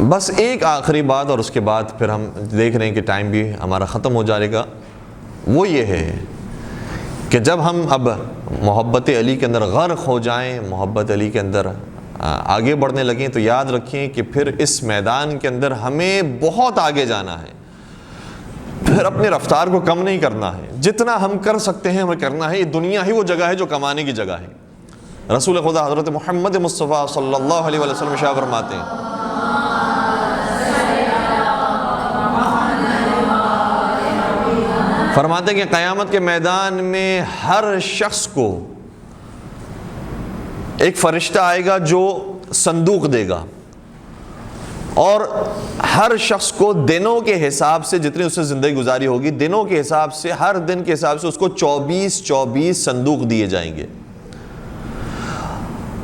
بس ایک آخری بات اور اس کے بعد پھر ہم دیکھ رہے ہیں کہ ٹائم بھی ہمارا ختم ہو جائے گا، وہ یہ ہے کہ جب ہم اب محبت علی کے اندر غرق ہو جائیں، محبت علی کے اندر آگے بڑھنے لگیں، تو یاد رکھیں کہ پھر اس میدان کے اندر ہمیں بہت آگے جانا ہے، پھر اپنی رفتار کو کم نہیں کرنا ہے، جتنا ہم کر سکتے ہیں ہمیں کرنا ہے۔ یہ دنیا ہی وہ جگہ ہے جو کمانے کی جگہ ہے۔ رسول خدا حضرت محمد مصطفیٰ صلی اللہ علیہ وسلم شاہ فرماتے ہیں، کہ قیامت کے میدان میں ہر شخص کو ایک فرشتہ آئے گا جو صندوق دے گا، اور ہر شخص کو دنوں کے حساب سے، جتنی اس سے زندگی گزاری ہوگی، دنوں کے حساب سے، ہر دن کے حساب سے اس کو 24 صندوق دیے جائیں گے۔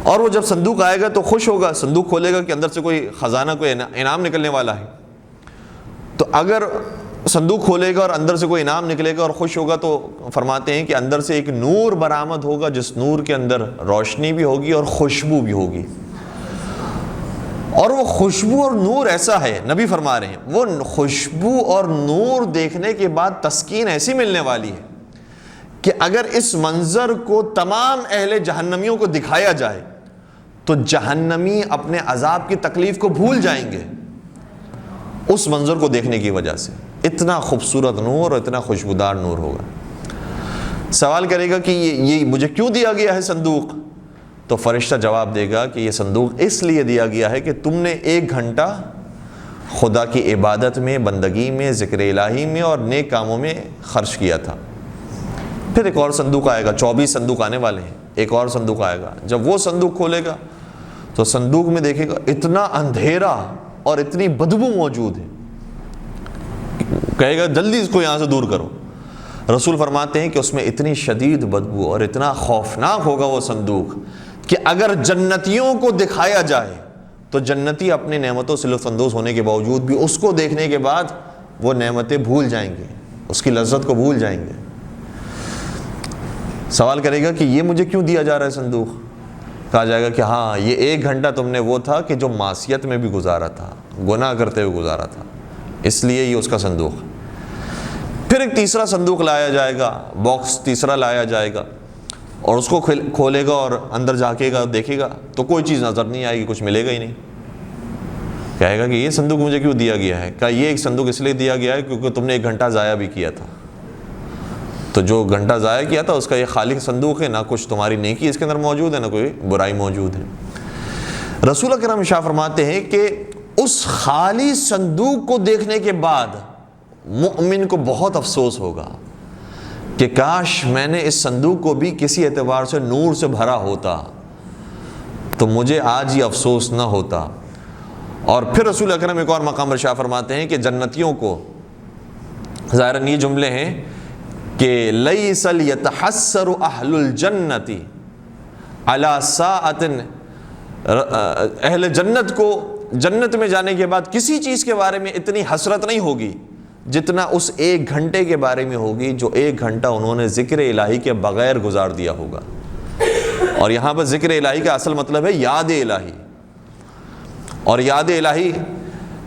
اور وہ جب صندوق آئے گا تو خوش ہوگا، صندوق کھولے گا کہ اندر سے کوئی خزانہ، کوئی انعام نکلنے والا ہے۔ تو اگر صندوق کھولے گا اور اندر سے کوئی انعام نکلے گا اور خوش ہوگا، تو فرماتے ہیں کہ اندر سے ایک نور برآمد ہوگا، جس نور کے اندر روشنی بھی ہوگی اور خوشبو بھی ہوگی۔ اور وہ خوشبو اور نور ایسا ہے، نبی فرما رہے ہیں، وہ خوشبو اور نور دیکھنے کے بعد تسکین ایسی ملنے والی ہے کہ اگر اس منظر کو تمام اہل جہنمیوں کو دکھایا جائے تو جہنمی اپنے عذاب کی تکلیف کو بھول جائیں گے اس منظر کو دیکھنے کی وجہ سے۔ اتنا خوبصورت نور اور اتنا خوشبودار نور ہوگا۔ سوال کرے گا کہ یہ مجھے کیوں دیا گیا ہے صندوق؟ تو فرشتہ جواب دے گا کہ یہ صندوق اس لیے دیا گیا ہے کہ تم نے 1 گھنٹہ خدا کی عبادت میں، بندگی میں، ذکر الہی میں اور نیک کاموں میں خرچ کیا تھا۔ پھر ایک اور صندوق آئے گا، 24 صندوق آنے والے ہیں، ایک اور صندوق آئے گا۔ جب وہ صندوق کھولے گا تو صندوق میں دیکھے گا اتنا اندھیرا اور اتنی بدبو موجود ہے، کہے گا جلدی اس کو یہاں سے دور کرو۔ رسول فرماتے ہیں کہ اس میں اتنی شدید بدبو اور اتنا خوفناک ہوگا وہ صندوق کہ اگر جنتیوں کو دکھایا جائے تو جنتی اپنی نعمتوں سے لطف اندوز ہونے کے باوجود بھی اس کو دیکھنے کے بعد وہ نعمتیں بھول جائیں گے، اس کی لذت کو بھول جائیں گے۔ سوال کرے گا کہ یہ مجھے کیوں دیا جا رہا ہے صندوق؟ کہا جائے گا کہ ہاں، یہ 1 گھنٹہ تم نے وہ تھا کہ جو معصیت میں بھی گزارا تھا، گناہ کرتے ہوئے گزارا تھا، اس لیے یہ اس کا صندوق۔ پھر ایک تیسرا صندوق لایا جائے گا، باکس تیسرا لایا جائے گا، اور اس کو کھولے گا اور اندر جھانکے گا، دیکھے گا تو کوئی چیز نظر نہیں آئے گی، کچھ ملے گا ہی نہیں۔ کہے گا کہ یہ صندوق مجھے کیوں دیا گیا ہے؟ کہا یہ ایک صندوق اس لیے دیا گیا ہے کیونکہ تم نے 1 گھنٹہ ضائع بھی کیا تھا، تو جو گھنٹہ ضائع کیا تھا اس کا یہ خالی صندوق ہے، نہ کچھ تمہاری نیکی اس کے اندر موجود ہے، نہ کوئی برائی موجود ہے۔ رسول اکرم شاہ فرماتے ہیں کہ اس خالی صندوق کو دیکھنے کے بعد مؤمن کو بہت افسوس ہوگا کہ کاش میں نے اس صندوق کو بھی کسی اعتبار سے نور سے بھرا ہوتا تو مجھے آج یہ افسوس نہ ہوتا۔ اور پھر رسول اکرم ایک اور مقام پر شاہ فرماتے ہیں کہ جنتیوں کو، ظاہراً یہ جملے ہیں کہ لیس یتحسر اہل الجنت علی ساعۃ، اہل جنت کو جنت میں جانے کے بعد کسی چیز کے بارے میں اتنی حسرت نہیں ہوگی جتنا اس 1 گھنٹے کے بارے میں ہوگی جو 1 گھنٹہ انہوں نے ذکر الہی کے بغیر گزار دیا ہوگا۔ اور یہاں پر ذکر الہی کا اصل مطلب ہے یاد الہی. اور یاد الہی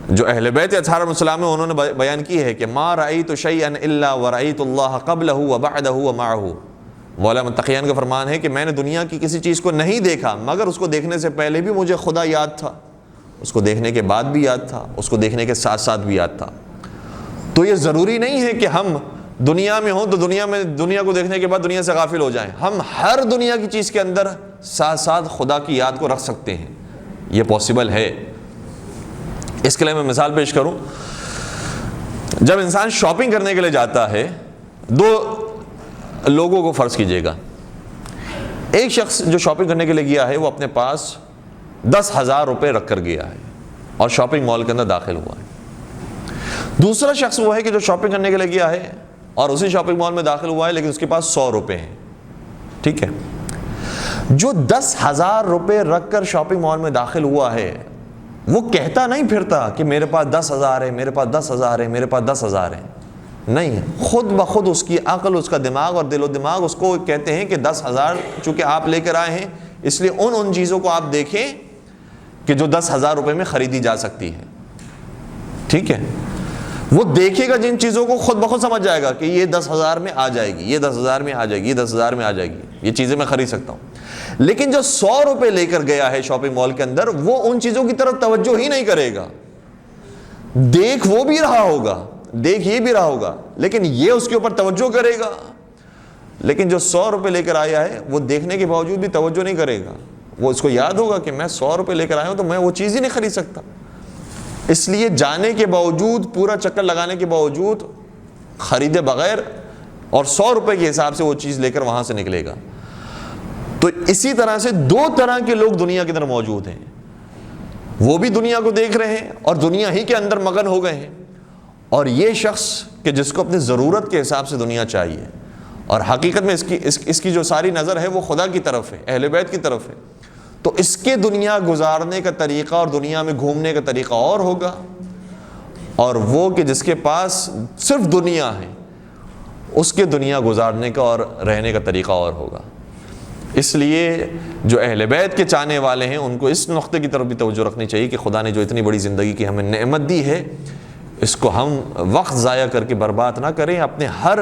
جو اہل بیت اطہار السلام میں انہوں نے بیان کی ہے کہ ما رأیت شیئا الا ورأیت اللہ قبلہ وبعدہ ومعہ. مولا متقیان کا فرمان ہے کہ میں نے دنیا کی کسی چیز کو نہیں دیکھا مگر اس کو دیکھنے سے پہلے بھی مجھے خدا یاد تھا, اس کو دیکھنے کے بعد بھی یاد تھا, اس کو دیکھنے کے ساتھ ساتھ بھی یاد تھا. تو یہ ضروری نہیں ہے کہ ہم دنیا میں ہوں تو دنیا کو دیکھنے کے بعد دنیا سے غافل ہو جائیں. ہم ہر دنیا کی چیز کے اندر ساتھ ساتھ خدا کی یاد کو رکھ سکتے ہیں, یہ پاسبل ہے. اس کے لیے میں مثال پیش کروں. جب انسان شاپنگ کرنے کے لیے جاتا ہے, دو لوگوں کو فرض کیجئے گا. ایک شخص جو شاپنگ کرنے کے لیے گیا ہے وہ اپنے پاس 10,000 روپے رکھ کر گیا ہے اور شاپنگ مال کے اندر داخل ہوا ہے. دوسرا شخص وہ ہے کہ جو شاپنگ کرنے کے لیے گیا ہے اور اسی شاپنگ مال میں داخل ہوا ہے لیکن اس کے پاس 100 روپے ہیں. ٹھیک ہے, جو 10,000 روپے رکھ کر شاپنگ مال میں داخل ہوا ہے وہ کہتا نہیں پھرتا کہ میرے پاس 10,000 ہے, میرے پاس 10,000 ہے, میرے پاس 10,000 ہے. نہیں, خود بخود اس کی عقل, اس کا دماغ اور دل و دماغ اس کو کہتے ہیں کہ 10,000 چونکہ آپ لے کر آئے ہیں اس لیے ان چیزوں کو آپ دیکھیں کہ جو 10,000 روپے میں خریدی جا سکتی ہے. ٹھیک ہے, وہ دیکھے گا جن چیزوں کو خود بخود سمجھ جائے گا کہ یہ 10,000 میں آ جائے گی, یہ 10,000 میں آ جائے گی, یہ 10,000 میں آ جائے گی, یہ چیزیں میں خرید سکتا ہوں. لیکن جو 100 روپے لے کر گیا ہے شاپنگ مال کے اندر وہ ان چیزوں کی طرف توجہ ہی نہیں کرے گا. دیکھ وہ بھی رہا ہوگا, دیکھ یہ بھی رہا ہوگا, لیکن یہ اس کے اوپر توجہ کرے گا. لیکن جو 100 روپے لے کر آیا ہے وہ دیکھنے کے باوجود بھی توجہ نہیں کرے گا. وہ اس کو یاد ہوگا کہ میں 100 روپے لے کر آیا ہوں تو میں وہ چیز ہی نہیں خرید سکتا. اس لیے جانے کے باوجود, پورا چکر لگانے کے باوجود خریدے بغیر اور 100 روپے کے حساب سے وہ چیز لے کر وہاں سے نکلے گا. تو اسی طرح سے دو طرح کے لوگ دنیا کے اندر موجود ہیں. وہ بھی دنیا کو دیکھ رہے ہیں اور دنیا ہی کے اندر مگن ہو گئے ہیں, اور یہ شخص کہ جس کو اپنی ضرورت کے حساب سے دنیا چاہیے اور حقیقت میں اس کی جو ساری نظر ہے وہ خدا کی طرف ہے, اہل بیت کی طرف ہے. تو اس کے دنیا گزارنے کا طریقہ اور دنیا میں گھومنے کا طریقہ اور ہوگا, اور وہ کہ جس کے پاس صرف دنیا ہے اس کے دنیا گزارنے کا اور رہنے کا طریقہ اور ہوگا. اس لیے جو اہل بیت کے چاہنے والے ہیں ان کو اس نقطے کی طرف بھی توجہ رکھنی چاہیے کہ خدا نے جو اتنی بڑی زندگی کی ہمیں نعمت دی ہے اس کو ہم وقت ضائع کر کے برباد نہ کریں. اپنے ہر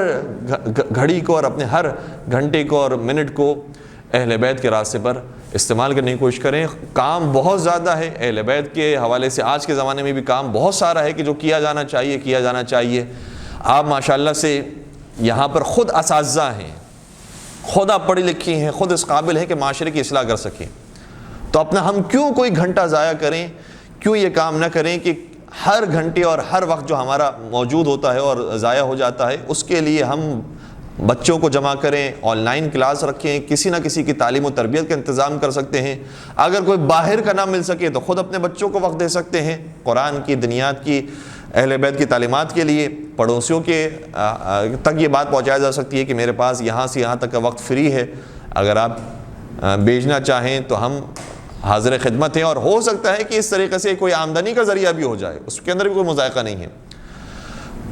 گھڑی کو اور اپنے ہر گھنٹے کو اور منٹ کو اہل بیت کے راستے پر استعمال کرنے کی کوشش کریں. کام بہت زیادہ ہے اہل بیت کے حوالے سے, آج کے زمانے میں بھی کام بہت سارا ہے کہ جو کیا جانا چاہیے. آپ ماشاءاللہ سے یہاں پر خود اساتذہ ہیں, خود آپ پڑھی لکھی ہیں, خود اس قابل ہیں کہ معاشرے کی اصلاح کر سکیں. تو اپنا ہم کیوں کوئی گھنٹہ ضائع کریں, کیوں یہ کام نہ کریں کہ ہر گھنٹے اور ہر وقت جو ہمارا موجود ہوتا ہے اور ضائع ہو جاتا ہے اس کے لیے ہم بچوں کو جمع کریں, آن لائن کلاس رکھیں, کسی نہ کسی کی تعلیم و تربیت کا انتظام کر سکتے ہیں. اگر کوئی باہر کا نہ مل سکے تو خود اپنے بچوں کو وقت دے سکتے ہیں قرآن کی, دنیات کی, اہل بیت کی تعلیمات کے لیے. پڑوسیوں کے تک یہ بات پہنچائی جا سکتی ہے کہ میرے پاس یہاں سے یہاں تک کا وقت فری ہے, اگر آپ بھیجنا چاہیں تو ہم حاضر خدمت ہیں. اور ہو سکتا ہے کہ اس طریقے سے کوئی آمدنی کا ذریعہ بھی ہو جائے, اس کے اندر بھی کوئی مذائقہ نہیں ہے.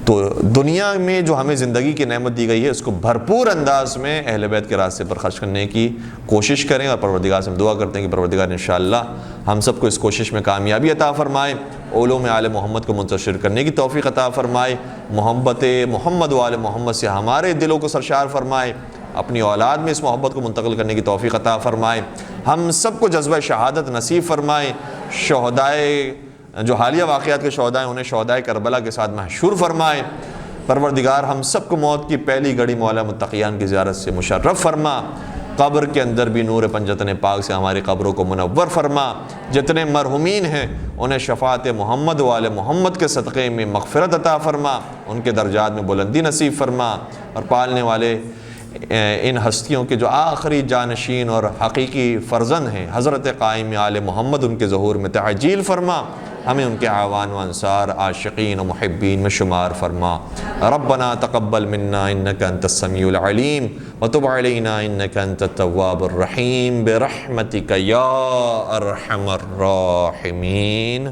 تو دنیا میں جو ہمیں زندگی کی نعمت دی گئی ہے اس کو بھرپور انداز میں اہل بیت کے راستے پر خرچ کرنے کی کوشش کریں, اور پروردگار سے ہم دعا کرتے ہیں کہ پروردگار انشاءاللہ ہم سب کو اس کوشش میں کامیابی عطا فرمائے, علوم آل محمد کو منتشر کرنے کی توفیق عطا فرمائے, محبت محمد و آل محمد سے ہمارے دلوں کو سرشار فرمائے, اپنی اولاد میں اس محبت کو منتقل کرنے کی توفیق عطا فرمائے, ہم سب کو جذبہ شہادت نصیب فرمائے, شہدائے جو حالیہ واقعات کے شہداء ہیں انہیں شہدائے کربلا کے ساتھ محشور فرمائے. پروردگار ہم سب کو موت کی پہلی گھڑی مولا متقیان کی زیارت سے مشرف فرما, قبر کے اندر بھی نور پنجتن پاک سے ہماری قبروں کو منور فرما, جتنے مرحومین ہیں انہیں شفاعت محمد و آل محمد کے صدقے میں مغفرت عطا فرما, ان کے درجات میں بلندی نصیب فرما, اور پالنے والے ان ہستیوں کے جو آخری جانشین اور حقیقی فرزند ہیں حضرت قائم آل محمد ان کے ظہور میں تعجیل فرما, ہمیں ان کے اعوان و انصار عاشقین و محبین میں شمار فرما. ربنا تقبل منا انک انت السمیع العلیم وتب علینا انک انت التواب الرحیم برحمتک یا ارحم الراحمین.